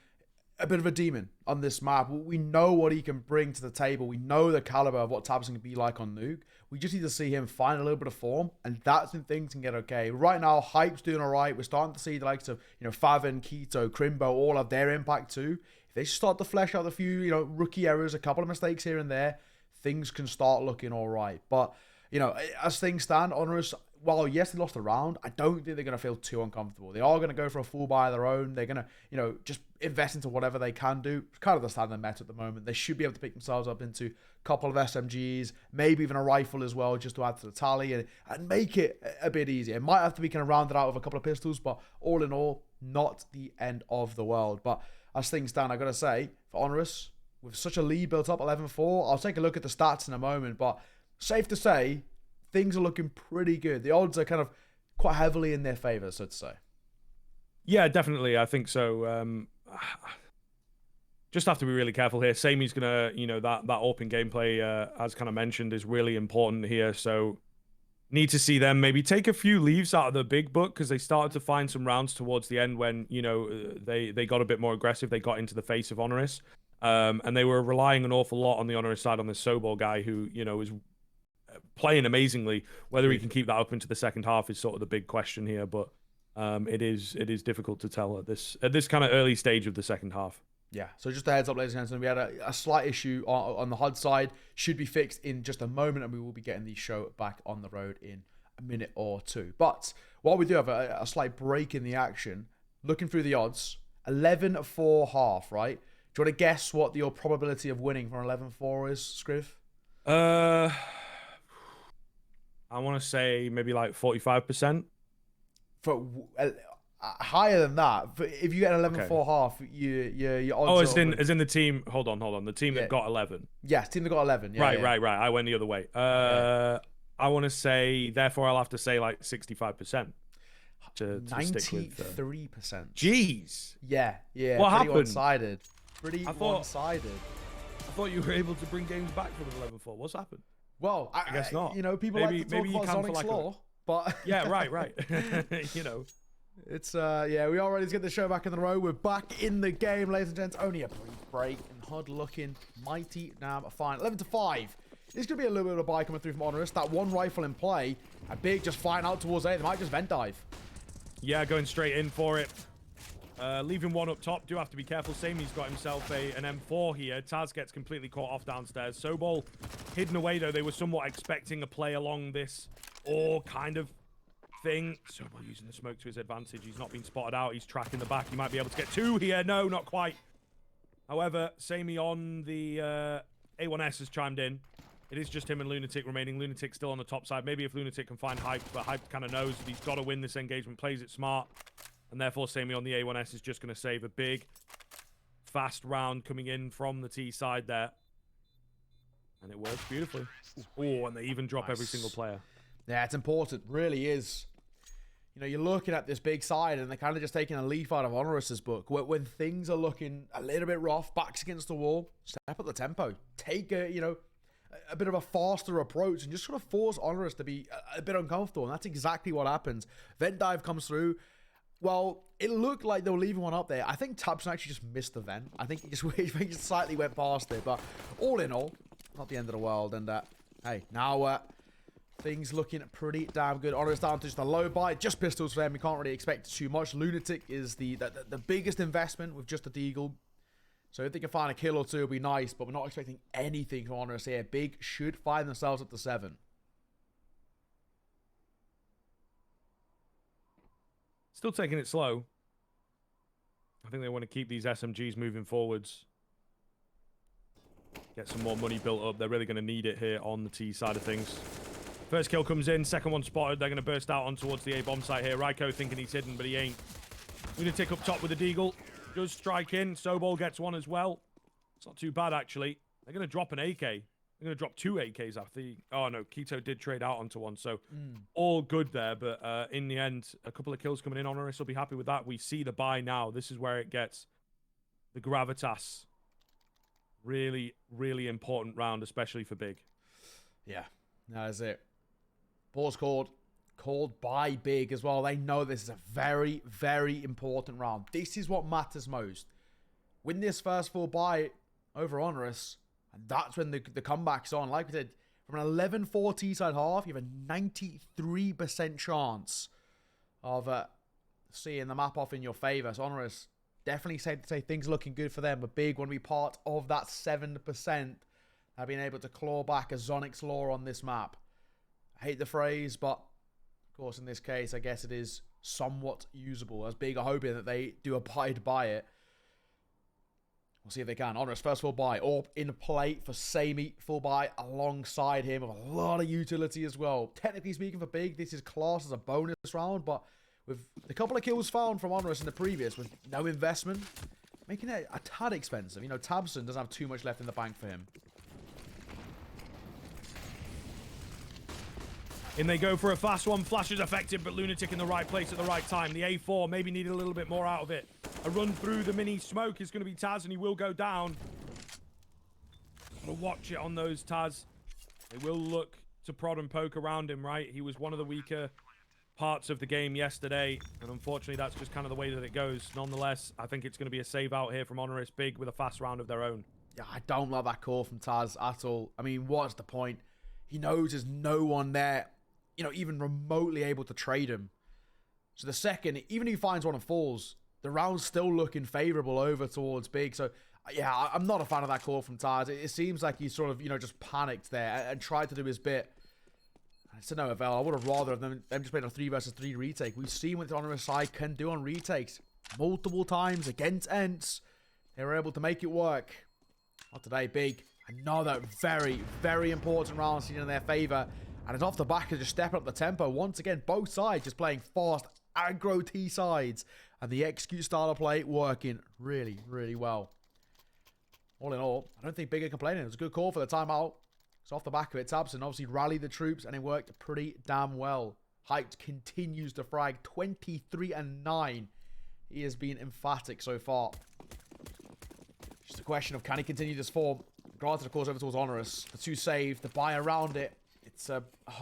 a bit of a demon on this map. We know what he can bring to the table. We know the caliber of what Tabson can be like on Nuke. We just need to see him find a little bit of form, and that's when things can get okay. Right now, Hype's doing all right. We're starting to see the likes of, you know, Favin, Keto, Crimbo, all have their impact too. If they start to flesh out a few, you know, rookie errors, a couple of mistakes here and there, things can start looking all right. But, you know, as things stand, HONORIS, while yes, they lost a round, I don't think they're going to feel too uncomfortable. They are going to go for a full buy of their own. They're going to, you know, just invest into whatever they can do. It's kind of the standard meta at the moment. They should be able to pick themselves up into a couple of SMGs, maybe even a rifle as well, just to add to the tally and make it a bit easier. It might have to be kind of rounded out with a couple of pistols, but all in all, not the end of the world. But as things stand, I got to say, for HONORIS, with such a lead built up, 11-4, I'll take a look at the stats in a moment, but safe to say, things are looking pretty good. The odds are kind of quite heavily in their favor, so to say. Yeah, definitely. I think so. Just have to be really careful here. Samy's going to, you know, that open gameplay, as kind of mentioned, is really important here. So need to see them maybe take a few leaves out of the big book, because they started to find some rounds towards the end when, you know, they got a bit more aggressive. They got into the face of HONORIS. And they were relying an awful lot on the HONORIS side on this Sobol guy who, you know, is playing amazingly. Whether he can keep that up into the second half is sort of the big question here, but it is difficult to tell at this kind of early stage of the second half. Yeah, so just a heads up, ladies and gentlemen, we had a slight issue on the HUD side. Should be fixed in just a moment, and we will be getting the show back on the road in a minute or two. But while we do have a slight break in the action, looking through the odds, 11-4 half, right? Do you want to guess what your probability of winning from 11-4 is, Scriv? I want to say maybe like 45%. For higher than that, but if you get an 11-4 Okay. half, your Oh, odds are as in the team. Hold on. The team yeah, that got 11. yeah, team that got 11. Yeah, Right, yeah, right, right. I went the other way. yeah. I want to say. Therefore, I'll have to say like 65% to stick with. 93%. Jeez. Yeah, yeah. What Pretty happened? one-sided. Pretty I thought one-sided. I thought you were able to bring games back from 11-4. What's happened? Well, I guess not. You know, people Maybe like to talk you about can for Sonic's like law, but yeah, right. You know. it's yeah, we are ready to get the show back in the row. We're back in the game, ladies and gents. Only a brief break, and HUD looking mighty damn fine. 11-5. This could be a little bit of a buy coming through from HONORIS. That one rifle in play, a big just fighting out towards A. They might just vent dive. Yeah, going straight in for it. Leaving one up top. Do have to be careful. Samey's got himself an M4 here. Taz gets completely caught off downstairs. Sobol hidden away, though. They were somewhat expecting a play along this or kind of thing. Sobol using the smoke to his advantage. He's not been spotted out. He's tracking the back. He might be able to get two here. No, not quite. However, Samey on the A1S has chimed in. It is just him and Lunatic remaining. Lunatic still on the top side. Maybe if Lunatic can find Hype, but Hype kind of knows that he's got to win this engagement, plays it smart. And therefore, Samey on the A1S is just going to save a big, fast round coming in from the T side there. And it works beautifully. Oh, and they even drop every single player. Yeah, it's important. Really is. You know, you're looking at this big side, and they're kind of just taking a leaf out of HONORIS' book. When things are looking a little bit rough, backs against the wall, step up the tempo. Take a bit of a faster approach and just sort of force HONORIS to be a bit uncomfortable. And that's exactly what happens. Vent dive comes through. Well, it looked like they were leaving one up there. I think Tabson actually just missed the vent. I think he just slightly went past it. But all in all, not the end of the world. And hey, now things looking pretty damn good. HONORIS down to just a low buy. Just pistols for them. We can't really expect too much. Lunatic is the biggest investment with just a deagle. So if they can find a kill or two, it'll be nice. But we're not expecting anything from HONORIS here. Big should find themselves up to 7. Still taking it slow. I think they want to keep these SMGs moving forwards. Get some more money built up. They're really going to need it here on the T side of things. First kill comes in. Second one spotted. They're going to burst out on towards the A bomb site here. Ryko thinking he's hidden, but he ain't. Lunatic up top with a deagle. Does strike in. Sobol gets one as well. It's not too bad, actually. They're going to drop an AK. They're going to drop 2 AKs after the... Oh, no. Keto did trade out onto one, so all good there. But in the end, a couple of kills coming in. HONORIS will be happy with that. We see the buy now. This is where it gets the gravitas. Really, really important round, especially for Big. Yeah, that is it. Pause called by Big as well. They know this is a very, very important round. This is what matters most. Win this first full buy over HONORIS, and that's when the comeback's on. Like we said, from an 11-4 T-side half, you have a 93% chance of seeing the map off in your favor. So HONORIS, definitely safe to say things are looking good for them, but Big want to be part of that 7%. Have been able to claw back a Zonic's Law on this map. I hate the phrase, but of course in this case, I guess it is somewhat usable. As Big are hoping that they do abide by it. We'll see if they can. HONORIS first full buy. Orb in play for Samey. Full buy alongside him with a lot of utility as well. Technically speaking for Big, this is classed as a bonus round, but with a couple of kills found from HONORIS in the previous with no investment, making it a tad expensive. You know, Tabson doesn't have too much left in the bank for him. In they go for a fast one. Flash is effective, but Lunatic in the right place at the right time. The A4 maybe needed a little bit more out of it. A run through the mini smoke is going to be Taz, and he will go down. Gotta watch it on those Taz. They will look to prod and poke around him, right? He was one of the weaker parts of the game yesterday, and unfortunately that's just kind of the way that it goes. Nonetheless, I think it's going to be a save out here from HONORIS Big with a fast round of their own. Yeah, I don't love that call from Taz at all. I mean, what's the point? He knows there's no one there, you know, even remotely able to trade him. So the second, even if he finds one and falls, the round's still looking favorable over towards Big. So, yeah, I'm not a fan of that call from Taz. It seems like he sort of, you know, just panicked there and tried to do his bit. It's to no avail. I would have rather them just played a 3 versus 3 retake. We've seen what the HONORIS side can do on retakes. Multiple times against Ents. They were able to make it work. Not today, Big. Another very, very important round seen in their favor. And it's off the back of just stepping up the tempo. Once again, both sides just playing fast, aggro T sides. And the execute style of play working really, really well. All in all, I don't think Big are complaining. It was a good call for the timeout. It's off the back of it. Tabson obviously rallied the troops and it worked pretty damn well. Hyped continues to frag 23-9. He has been emphatic so far. Just a question of can he continue this form? Granted, of course, over towards HONORIS. The 2 save, the buy around it. It's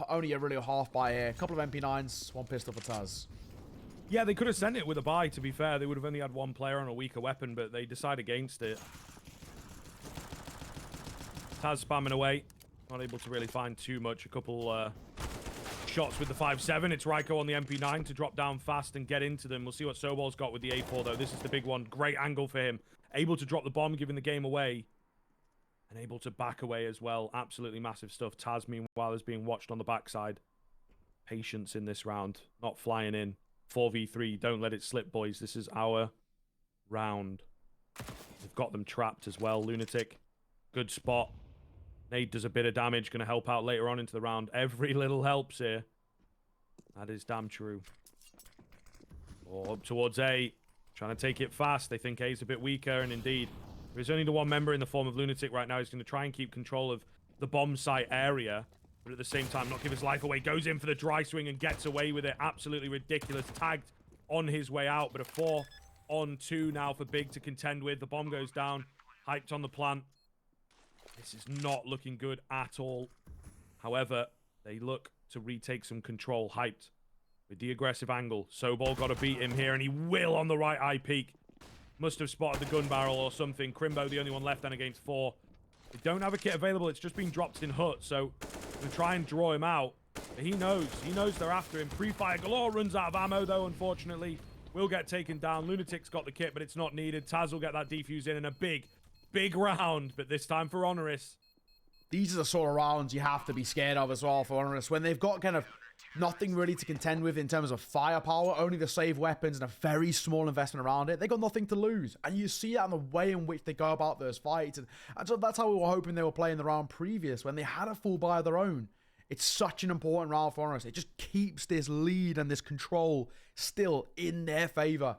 only a half buy here. A couple of MP9s, 1 pistol for Taz. Yeah, they could have sent it with a buy, to be fair. They would have only had 1 player on a weaker weapon, but they decide against it. Taz spamming away. Not able to really find too much. A couple shots with the 5.7. It's Ryko on the MP9 to drop down fast and get into them. We'll see what Sobol's got with the A4, though. This is the big one. Great angle for him. Able to drop the bomb, giving the game away. And able to back away as well. Absolutely massive stuff. Taz, meanwhile, is being watched on the backside. Patience in this round. Not flying in. 4v3. Don't let it slip, boys. This is our round. We've got them trapped as well. Lunatic. Good spot. Nade does a bit of damage. Going to help out later on into the round. Every little helps here. That is damn true. Or up towards A. Trying to take it fast. They think A's a bit weaker. And indeed, there's only the 1 member in the form of Lunatic right now. He's going to try and keep control of the bomb site area. But at the same time, not give his life away. Goes in for the dry swing and gets away with it. Absolutely ridiculous. Tagged on his way out. But a 4-on-2 now for Big to contend with. The bomb goes down. Hyped on the plant. This is not looking good at all. However, they look to retake some control. Hyped with the aggressive angle. Sobol got to beat him here, and he will on the right eye peak. Must have spotted the gun barrel or something. Crimbo, the only one left then against 4. They don't have a kit available. It's just been dropped in hut, so they try and draw him out. But he knows. He knows they're after him. Pre-fire galore runs out of ammo, though, unfortunately. Will get taken down. Lunatic's got the kit, but it's not needed. Taz will get that defuse in, and a big round, but this time for HONORIS. These are the sort of rounds you have to be scared of as well for HONORIS. When they've got kind of nothing really to contend with in terms of firepower, only the save weapons and a very small investment around it, they got nothing to lose. And you see that in the way in which they go about those fights. And so that's how we were hoping they were playing the round previous, when they had a full buy of their own. It's such an important round for HONORIS. It just keeps this lead and this control still in their favor.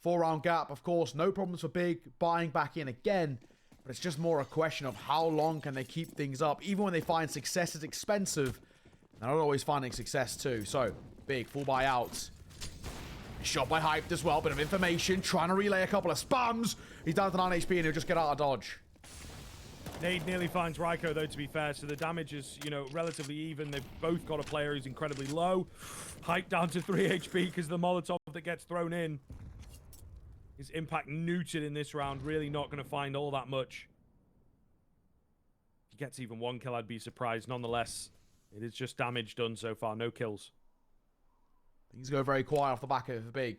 4-round gap, of course, no problems for Big, buying back in again, but it's just more a question of how long can they keep things up. Even when they find success is expensive, they're not always finding success too. So, Big, full buy out. Shot by Hyped as well, bit of information, trying to relay a couple of spams. He's down to 9 HP and he'll just get out of dodge. Nade nearly finds Ryko, though, to be fair, so the damage is, you know, relatively even. They've both got a player who's incredibly low. Hyped down to 3 HP because of the Molotov that gets thrown in. His impact neutered in this round. Really not going to find all that much. If he gets even 1 kill, I'd be surprised. Nonetheless, it is just damage done so far. No kills. Things go very quiet off the back of Big.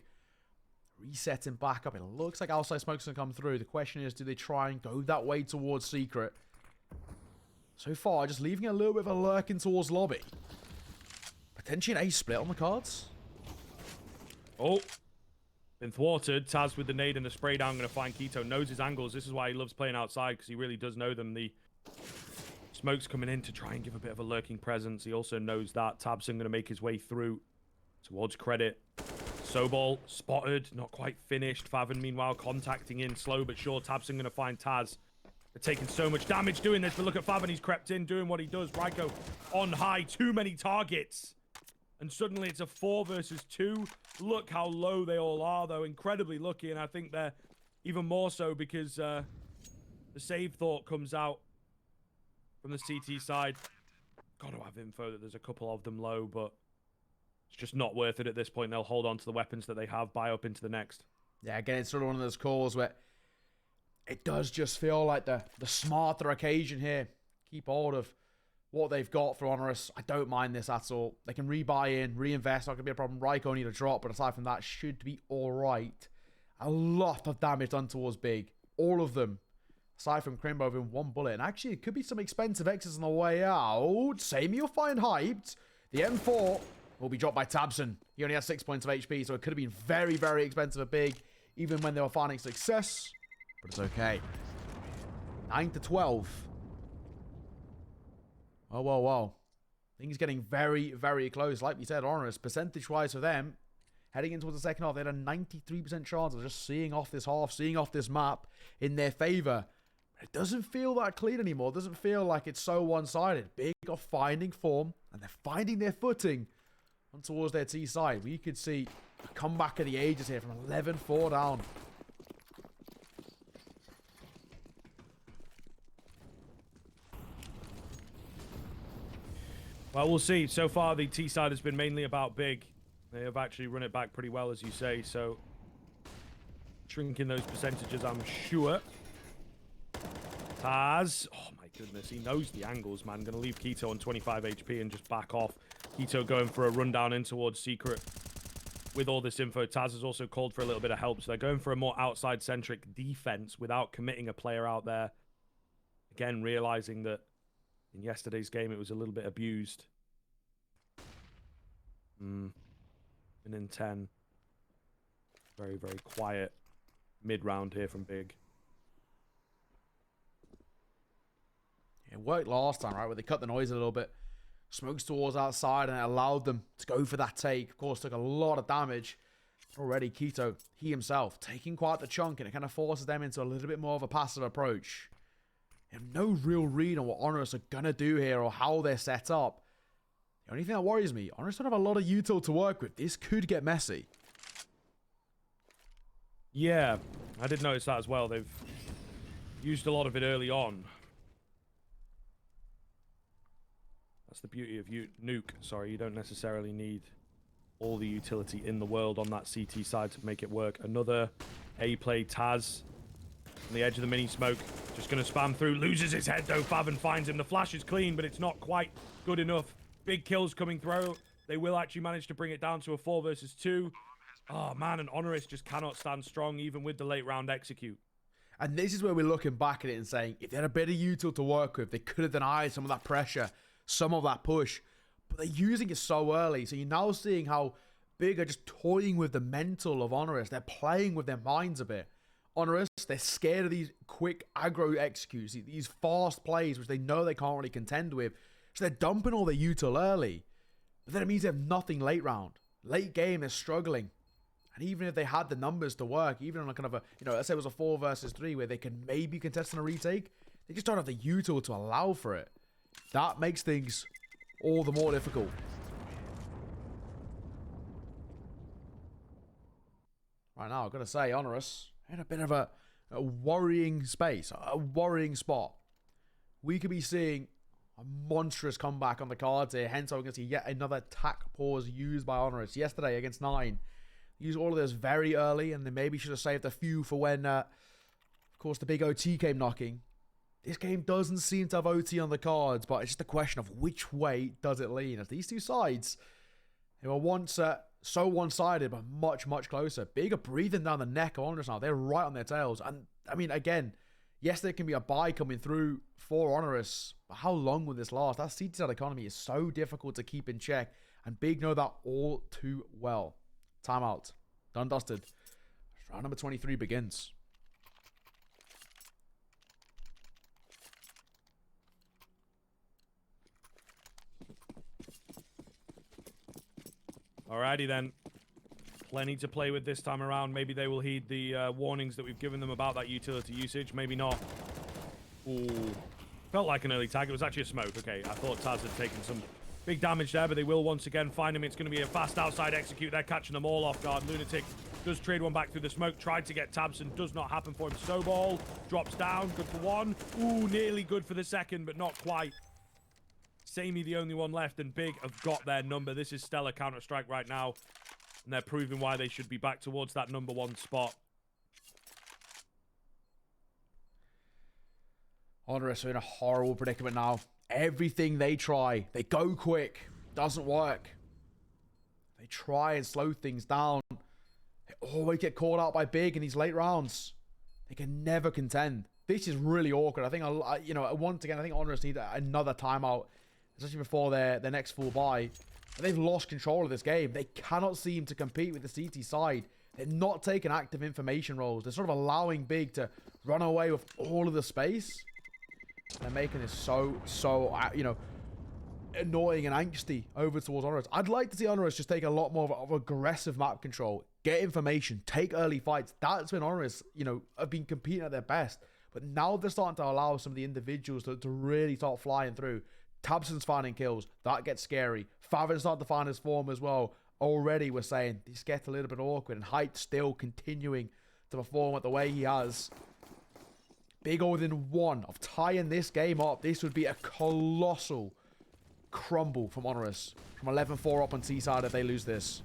Resetting back up. It looks like outside smoke's going to come through. The question is, do they try and go that way towards Secret? So far, just leaving a little bit of a lurking towards lobby. Potentially an ace split on the cards. Oh. Been thwarted. Taz with the nade and the spray down. Going to find Keto. Knows his angles. This is why he loves playing outside, because he really does know them. The smoke's coming in to try and give a bit of a lurking presence. He also knows that. Tabson going to make his way through towards credit. Sobol spotted. Not quite finished. Favin, meanwhile, contacting in slow but sure. Tabson going to find Taz. They're taking so much damage doing this, but look at Favin. He's crept in, doing what he does. Ryko on high. Too many targets. And suddenly it's a 4 versus 2. Look how low they all are, though. Incredibly lucky, and I think they're even more so because the save thought comes out from the CT side. Got to have info that there's a couple of them low, but it's just not worth it at this point. They'll hold on to the weapons that they have, buy up into the next. Yeah, again, it's sort of one of those calls where it does just feel like the smarter occasion here. Keep hold of what they've got for HONORIS. I don't mind this at all. They can rebuy in, reinvest. Not going to be a problem. Ryko need a drop, but aside from that, should be all right. A lot of damage done towards Big. All of them. Aside from Crimbo in 1 bullet. And actually, it could be some expensive X's on the way out. Same you'll find Hyped. The M4 will be dropped by Tabson. He only has 6 points of HP, so it could have been very, very expensive at Big, even when they were finding success. But it's okay. 9-12. Oh, well, well. Things getting very, very close. Like we said, HONORIS, percentage-wise for them, heading into the second half, they had a 93% chance of just seeing off this half, seeing off this map in their favor. It doesn't feel that clean anymore. It doesn't feel like it's so one-sided. Big are finding form, and they're finding their footing on towards their T side. We could see a comeback of the ages here from 11-4 down. Well, we'll see. So far, the T side has been mainly about big. They have actually run it back pretty well, as you say, so shrinking those percentages, I'm sure. Taz, oh my goodness, he knows the angles, man. Gonna leave Keto on 25 HP and just back off. Keto going for a rundown in towards Secret. With all this info, Taz has also called for a little bit of help, so they're going for a more outside-centric defense without committing a player out there. Again, realizing that in yesterday's game, it was a little bit abused. And in 10. Very, very quiet mid-round here from Big. It worked last time, right, where they cut the noise a little bit. Smokes towards outside, and it allowed them to go for that take. Of course, took a lot of damage. Already, Keto, he himself, taking quite the chunk, and it kind of forces them into a little bit more of a passive approach. They have no real read on what HONORIS are going to do here or how they're set up. The only thing that worries me, HONORIS don't have a lot of util to work with. This could get messy. Yeah, I did notice that as well. They've used a lot of it early on. That's the beauty of Nuke. Sorry, you don't necessarily need all the utility in the world on that CT side to make it work. Another A play, Taz on the edge of the mini smoke. Just going to spam through. Loses his head though. Favin finds him. The flash is clean, but it's not quite good enough. Big kills coming through. They will actually manage to bring it down to a 4 versus 2. Oh man, and HONORIS just cannot stand strong even with the late round execute. And this is where we're looking back at it and saying, if they had a bit of util to work with, they could have denied some of that pressure, some of that push. But they're using it so early. So you're now seeing how Big are just toying with the mental of HONORIS. They're playing with their minds a bit. HONORIS, they're scared of these quick aggro executes, these fast plays, which they know they can't really contend with. So they're dumping all their util early. But then it means they have nothing late round. Late game, they're struggling. And even if they had the numbers to work, even on a kind of a, let's say it was a 4 versus 3 where they can maybe contest on a retake, they just don't have the util to allow for it. That makes things all the more difficult. Right now, I've got to say, HONORIS in a bit of a worrying space, a worrying spot. We could be seeing a monstrous comeback on the cards here. Hence, we're going to see yet another attack pause used by HONORIS. Yesterday against 9. Use all of this very early, and they maybe should have saved a few for when, of course, the big OT came knocking. This game doesn't seem to have OT on the cards, but it's just a question of which way does it lean. As these two sides, they were once so one-sided, but much, much closer. Big are breathing down the neck of HONORIS now. They're right on their tails. And, I mean, again, yes, there can be a buy coming through for HONORIS, but how long will this last? That CT side economy is so difficult to keep in check, and Big know that all too well. Timeout. Done dusted. Round number 23 begins. Alrighty then. Plenty to play with this time around. Maybe they will heed the warnings that we've given them about that utility usage. Maybe not. Ooh. Felt like an early tag. It was actually a smoke. Okay, I thought Taz had taken some big damage there, but they will once again find him. It's going to be a fast outside execute. They're catching them all off guard. Lunatic does trade one back through the smoke. Tried to get Tabson. Does not happen for him. Sobol drops down. Good for one. Ooh, nearly good for the second, but not quite. Samey the only one left, and Big have got their number. This is stellar Counter-Strike right now, and they're proving why they should be back towards that number 1 spot. HONORIS are in a horrible predicament now. Everything they try, they go quick, doesn't work. They try and slow things down. They always get caught out by Big in these late rounds. They can never contend. This is really awkward. I think, once again, I think HONORIS need another timeout, especially before their next full buy. But they've lost control of this game. They cannot seem to compete with the CT side. They're not taking active information roles. They're sort of allowing Big to run away with all of the space. They're making this so, annoying and angsty over towards HONORIS. I'd like to see HONORIS just take a lot more of aggressive map control, get information, take early fights. That's when HONORIS, you know, have been competing at their best. But now they're starting to allow some of the individuals to really start flying through. Tabson's finding kills. That gets scary. Favin's starting to find his form as well. Already we're saying this gets a little bit awkward. And Hype still continuing to perform at the way he has. Big O within one of tying this game up. This would be a colossal crumble from HONORIS. From 11-4 up on T-side if they lose this.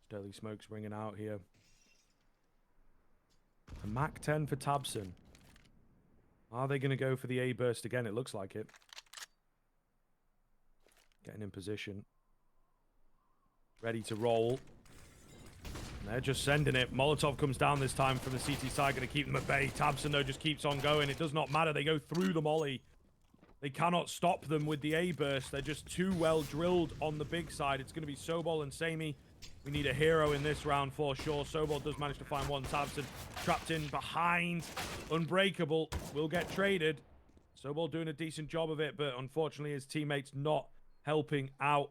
Dirty Smoke's ringing out here. A Mac 10 for Tabson. Are they going to go for the A burst again? It looks like it. Getting in position. Ready to roll. And they're just sending it. Molotov comes down this time from the CT side. Going to keep them at bay. Tabson, though, just keeps on going. It does not matter. They go through the molly. They cannot stop them with the A burst. They're just too well drilled on the big side. It's going to be Sobol and Samey. We need a hero in this round for sure. Sobol does manage to find one. Tabson trapped in behind. Unbreakable will get traded. Sobol doing a decent job of it, but unfortunately his teammates not helping out.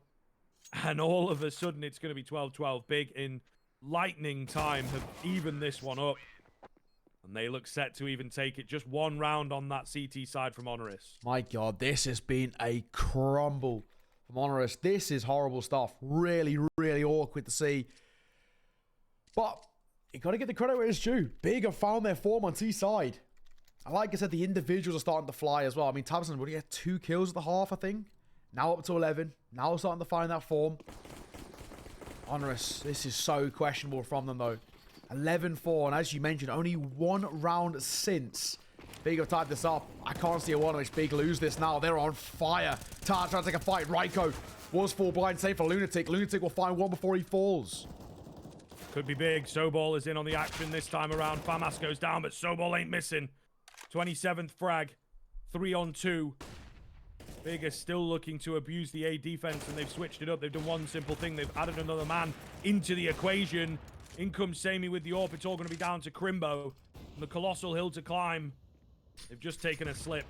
And all of a sudden it's going to be 12-12. Big in lightning time have evened this one up. And they look set to even take it. Just one round on that CT side from HONORIS. My God, this has been a crumble from HONORIS. This is horrible stuff. Really, really awkward to see. But you got to get the credit where it's due. Big have found their form on T-side. And like I said, the individuals are starting to fly as well. I mean, Tabson, would he get 2 kills at the half, I think? Now up to 11. Now starting to find that form. HONORIS, this is so questionable from them, though. 11-4, and as you mentioned, only one round since. Big have tied this up. I can't see a one in which Big lose this now. They're on fire. Tar trying to take a fight. Raiko was full blind. Save for Lunatic. Lunatic will find one before he falls. Could be big. Sobol is in on the action this time around. Famas goes down, but Sobol ain't missing. 27th frag. 3 on 2. Big is still looking to abuse the A defense, and they've switched it up. They've done one simple thing. They've added another man into the equation. In comes Samey with the AWP. It's all going to be down to Crimbo. And the colossal hill to climb. They've just taken a slip.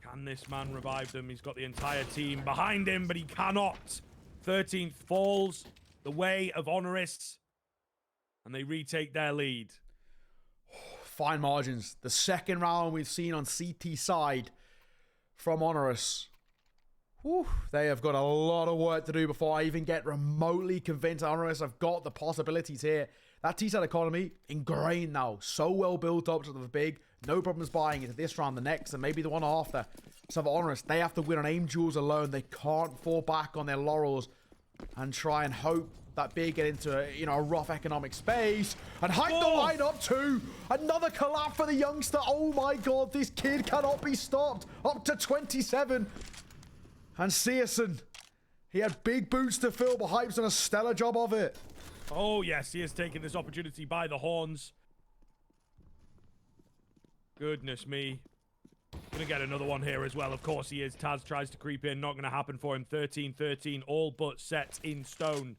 Can this man revive them? He's got the entire team behind him, but he cannot. 13th falls the way of HONORIS. And they retake their lead. Fine margins. The second round we've seen on CT side from HONORIS. Whew, they have got a lot of work to do before I even get remotely convinced HONORIS have got the possibilities here. That T-side economy, ingrained now. So well built up to the Big. No problems buying into this round, the next, and maybe the one after. So for HONORIS, they have to win on aim duels alone. They can't fall back on their laurels and try and hope that Big get into a rough economic space. And Hype the line up too. Another collapse for the youngster. Oh my God, this kid cannot be stopped. Up to 27. And Searson, he had big boots to fill, but Hype's done a stellar job of it. Oh yes, he has taken this opportunity by the horns. Goodness me. Gonna get another one here as well. Of course he is. Taz tries to creep in. Not gonna happen for him. 13-13, all but set in stone.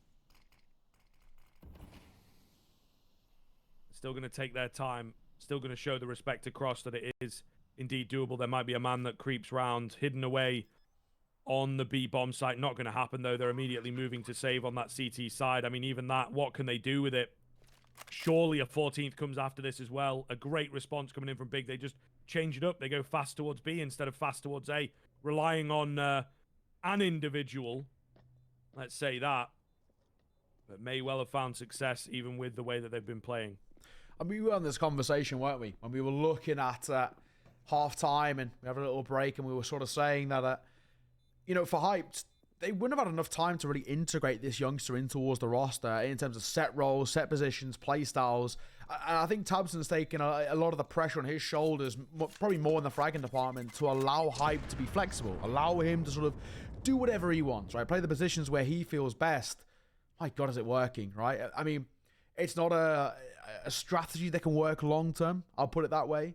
Still gonna take their time. Still gonna show the respect across that it is indeed doable. There might be a man that creeps round, hidden away on the B bomb site. Not going to happen, though. They're immediately moving to save on that CT side. I mean, even that, what can they do with it? Surely a 14th comes after this as well. A great response coming in from Big. They just change it up. They go fast towards B instead of fast towards A, relying on an individual. Let's say that. But may well have found success even with the way that they've been playing. I mean, we were on this conversation, weren't we? When we were looking at half-time and we had a little break and we were sort of saying that for Hype, they wouldn't have had enough time to really integrate this youngster in towards the roster in terms of set roles, set positions, play styles. And I think Tabson's taken a lot of the pressure on his shoulders, probably more in the fragging department, to allow Hype to be flexible, allow him to sort of do whatever he wants, right? Play the positions where he feels best. My God, is it working, right? I mean, it's not a strategy that can work long-term, I'll put it that way.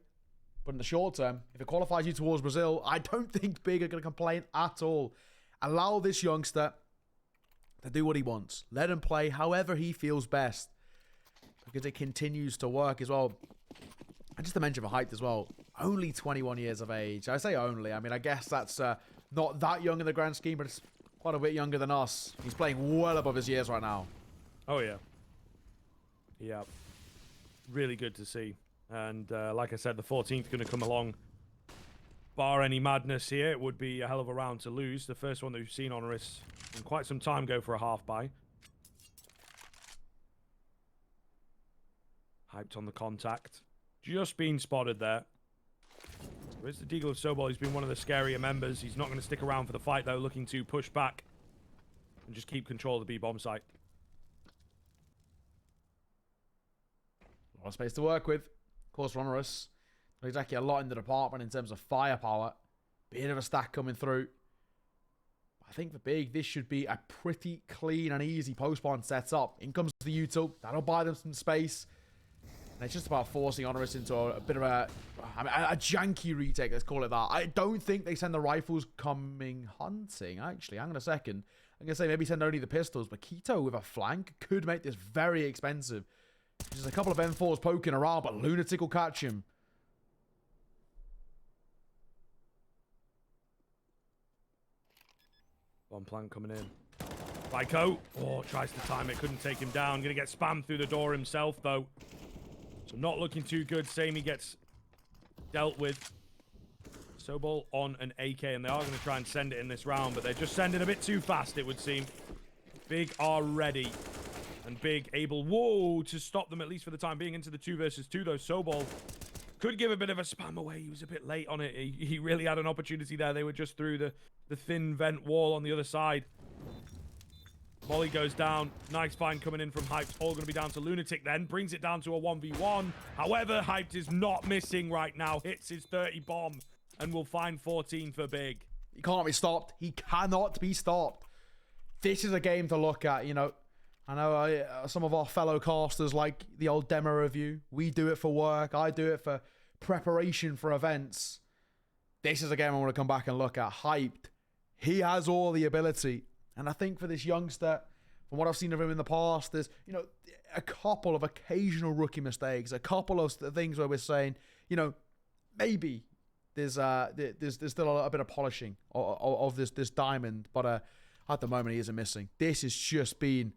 But in the short term, if it qualifies you towards Brazil, I don't think Big are going to complain at all. Allow this youngster to do what he wants. Let him play however he feels best. because it continues to work as well. And just to mention for Hyped as well, only 21 years of age. I say only. I mean, I guess that's not that young in the grand scheme, but it's quite a bit younger than us. He's playing well above his years right now. Oh, yeah. Yeah. Really good to see. And like I said, the 14th going to come along. Bar any madness here, it would be a hell of a round to lose. The first one that we've seen HONORIS in quite some time go for a half buy. Hyped on the contact. Just been spotted there. Where's the Deagle of Sobol? He's been one of the scarier members. He's not going to stick around for the fight, though, looking to push back and just keep control of the B-bomb site. A lot of space to work with. Of course, HONORIS. Not exactly a lot in the department in terms of firepower. Bit of a stack coming through. I think for Big, this should be a pretty clean and easy post-spawn setup. In comes the util. That'll buy them some space. And it's just about forcing HONORIS into a bit of a janky retake, let's call it that. I don't think they send the rifles coming hunting, actually. Hang on a second. I'm going to say maybe send only the pistols, but Keto with a flank could make this very expensive. Just a couple of M4s poking around, but Lunatic will catch him. One plan coming in. Lyco. Oh, tries to time it. Couldn't take him down. Going to get spammed through the door himself, though. So not looking too good. Samey gets dealt with. Sobol on an AK, and they are going to try and send it in this round, but they're just sending a bit too fast, it would seem. Big are ready. And Big able, whoa, to stop them, at least for the time being, into the 2 versus 2, though. Sobol could give a bit of a spam away. He was a bit late on it. He really had an opportunity there. They were just through the thin vent wall on the other side. Molly goes down. Nice find coming in from Hyped. All going to be down to Lunatic then. Brings it down to a 1v1. However, Hyped is not missing right now. Hits his 30 bomb and will find 14 for Big. He can't be stopped. He cannot be stopped. This is a game to look at, you know. I know some of our fellow casters like the old demo review. We do it for work. I do it for preparation for events. This is a game I want to come back and look at. Hyped. He has all the ability. And I think for this youngster, from what I've seen of him in the past, there's, you know, a couple of occasional rookie mistakes, a couple of things where we're saying, you know, maybe there's still a bit of polishing of this diamond, but at the moment he isn't missing. This has just been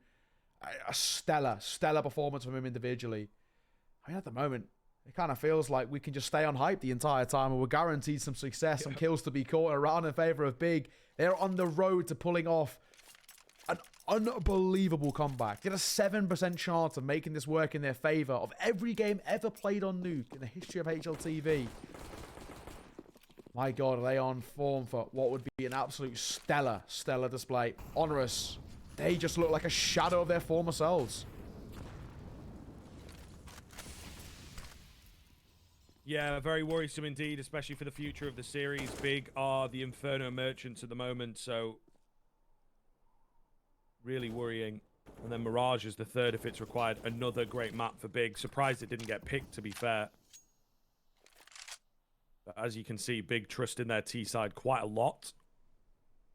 a stellar performance from him individually. I mean, at the moment, it kind of feels like we can just stay on Hype the entire time and we're guaranteed some success, some kills to be caught around in favor of Big. They're on the road to pulling off an unbelievable comeback. They had a 7% chance of making this work in their favor of every game ever played on Nuke in the history of HLTV. My God, are they on form for what would be an absolute stellar display. HONORIS, they just look like a shadow of their former selves. Yeah, very worrisome indeed, especially for the future of the series. Big are the Inferno merchants at the moment, so really worrying. And then Mirage is the third if it's required. Another great map for Big. Surprised it didn't get picked, to be fair. But as you can see, Big trust in their T-side quite a lot.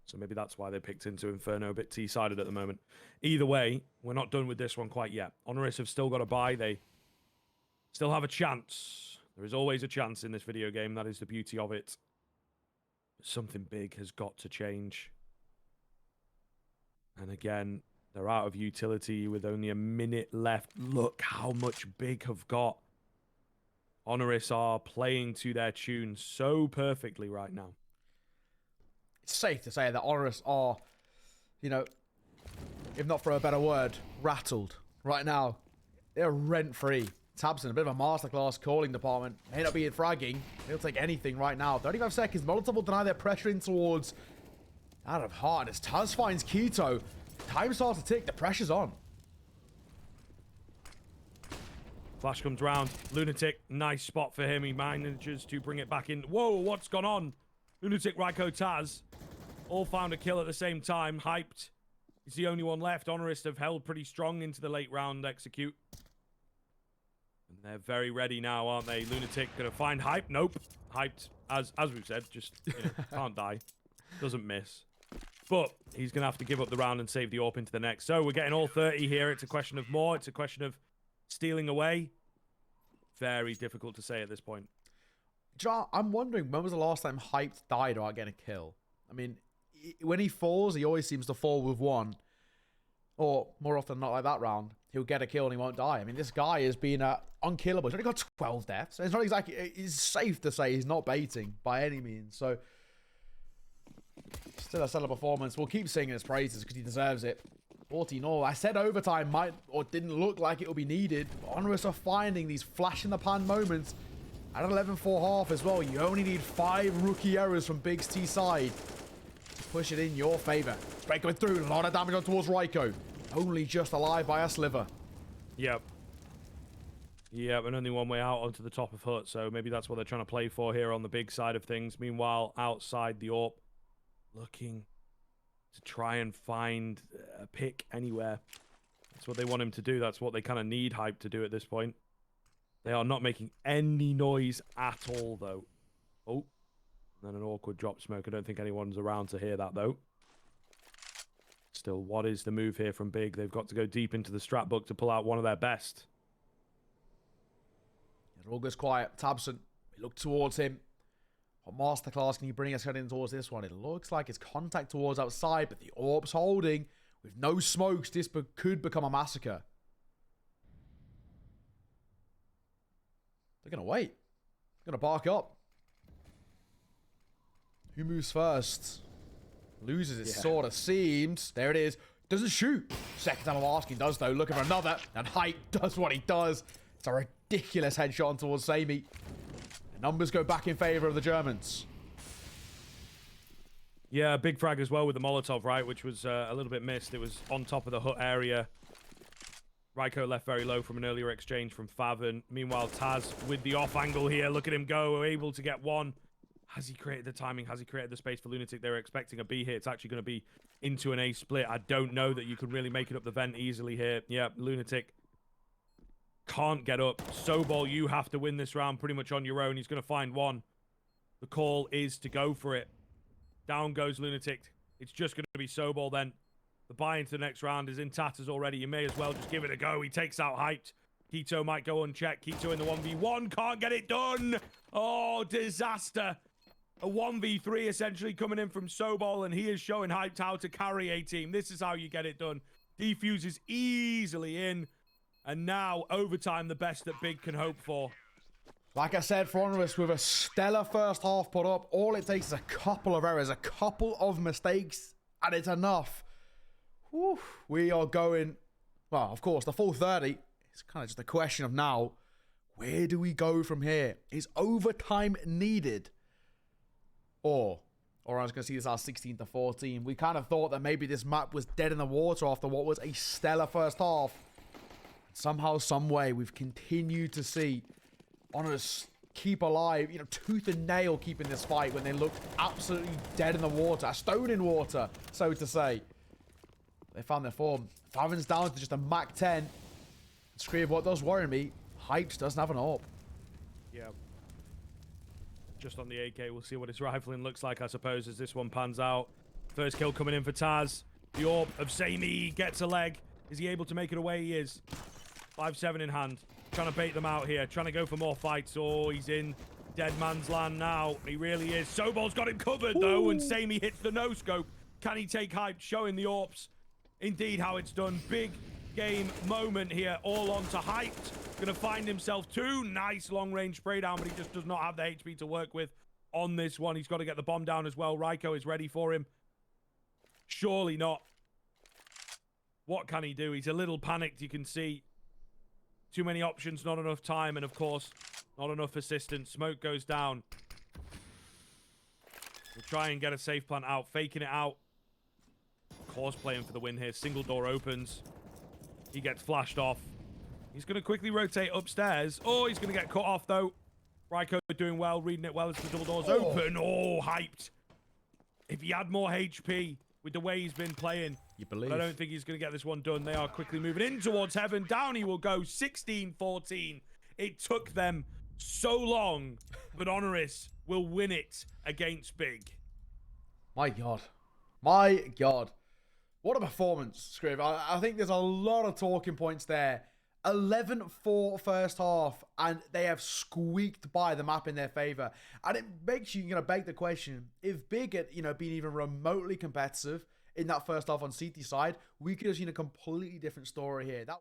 So maybe that's why they picked into Inferno, a bit T-sided at the moment. Either way, we're not done with this one quite yet. HONORIS have still got a buy. They still have a chance. There is always a chance in this video game. That is the beauty of it. Something big has got to change. And again, they're out of utility with only a minute left. Look how much Big have got. HONORIS are playing to their tune so perfectly right now. It's safe to say that HONORIS are, you know, if not for a better word, rattled right now. They're rent-free. Tabson, a bit of a masterclass calling department. May not be in fragging. They'll take anything right now. 35 seconds. Molotov will deny their pressure in towards out of heart. As Taz finds Keto, time starts to tick. The pressure's on. Flash comes round. Lunatic, nice spot for him. He manages to bring it back in. Whoa, what's gone on? Lunatic, Ryko, Taz all found a kill at the same time. Hyped. He's the only one left. HONORIS have held pretty strong into the late round execute. And they're very ready now, aren't they? Lunatic gonna find Hype. Nope. Hyped, as we've said, just, you know, can't die. Doesn't miss. But he's gonna have to give up the round and save the AWP into the next. So we're getting all 30 here. It's a question of more. It's a question of stealing away. Very difficult to say at this point. I'm wondering, when was the last time Hyped died without getting a kill? I mean, when he falls, he always seems to fall with one. Or, more often than not like that round, he'll get a kill and he won't die. I mean, this guy has been unkillable. He's only got 12 deaths. It's not exactly... It's safe to say he's not baiting by any means. So, still a stellar performance. We'll keep singing his praises because he deserves it. 14-all. I said overtime might or didn't look like it would be needed. HONORIS are finding these flash-in-the-pan moments. At 11-4 half as well, you only need 5 rookie errors from Big's T side to push it in your favor. Straight going through. A lot of damage on towards Ryko. Only just alive by a sliver. Yep. Yep, and only one way out onto the top of hut, so maybe that's what they're trying to play for here on the big side of things. Meanwhile, outside the AWP, looking to try and find a pick anywhere. That's what they want him to do. That's what they kind of need Hype to do at this point. They are not making any noise at all, though. Oh, and then an awkward drop smoke. I don't think anyone's around to hear that, though. Still, what is the move here from Big? They've got to go deep into the strat book to pull out one of their best. It all goes quiet. Tabson, we look towards him. What masterclass can you bring us heading towards this one? It looks like it's contact towards outside, but the AWP's holding. With no smokes, this could become a massacre. They're going to wait. They're going to bark up. Who moves first? Loses, it sort of seems. There it is. Doesn't shoot. Second time of asking, does though. Looking for another. And Hype does what he does. It's a ridiculous headshot on towards Sammy. The numbers go back in favor of the Germans. Yeah, big frag as well with the Molotov, right? Which was a little bit missed. It was on top of the hut area. Ryko left very low from an earlier exchange from Faven. Meanwhile, Taz with the off angle here. Look at him go. Able to get one. Has he created the timing? Has he created the space for Lunatic? They were expecting a B here. It's actually going to be into an A split. I don't know that you can really make it up the vent easily here. Yeah, Lunatic can't get up. Sobol, you have to win this round pretty much on your own. He's going to find one. The call is to go for it. Down goes Lunatic. It's just going to be Sobol then. The buy into the next round is in tatters already. You may as well just give it a go. He takes out Hyped. Keto might go unchecked. Keto in the 1v1. Can't get it done. Oh, disaster. A 1v3 essentially coming in from Sobol, and he is showing Hyped how to carry a team. This is how you get it done. Defuses easily in. And now, overtime, the best that Big can hope for. Like I said, for HONORIS, with a stellar first half put up, all it takes is a couple of errors, a couple of mistakes, and it's enough. Whew. We are going, well, of course, the full 30. It's kind of just a question of now, where do we go from here? Is overtime needed? Or I was going to see this as 16-14. We kind of thought that maybe this map was dead in the water after what was a stellar first half. Somehow, some way, we've continued to see HONORIS keep alive, tooth and nail keeping this fight when they looked absolutely dead in the water. A stone in water, so to say. They found their form. Faven's down to just a Mach 10. Scream, what does worry me, Hyped doesn't have an AWP. Yeah. Just on the AK, we'll see what his rifling looks like, I suppose, as this one pans out. First kill coming in for Taz. The AWP of Sammy gets a leg. Is he able to make it away? He is. 5-7 in hand. Trying to bait them out here. Trying to go for more fights. Oh, he's in dead man's land now. He really is. Sobol's got him covered, though, and Sammy hits the no-scope. Can he take Hype? Showing the AWPs. Indeed, how it's done. Big game moment here. All on to Hyped. Going to find himself two. Nice long-range spray down, but he just does not have the HP to work with on this one. He's got to get the bomb down as well. Ryko is ready for him. Surely not. What can he do? He's a little panicked, you can see. Too many options, not enough time, and of course, not enough assistance. Smoke goes down. We'll try and get a safe plant out, faking it out. Of course, playing for the win here. Single door opens. He gets flashed off. He's going to quickly rotate upstairs. Oh, he's going to get cut off, though. Ryko doing well, reading it well as the double doors open. Oh, Hyped. If he had more HP with the way he's been playing, you believe. But I don't think he's going to get this one done. They are quickly moving in towards heaven. Down he will go. 16-14. It took them so long, but HONORIS will win it against Big. My God. My God. What a performance, Scriv. I think there's a lot of talking points there 11-4 first half, and they have squeaked by the map in their favor. And it makes you, beg the question, if Big had, been even remotely competitive in that first half on CT side, we could have seen a completely different story here. That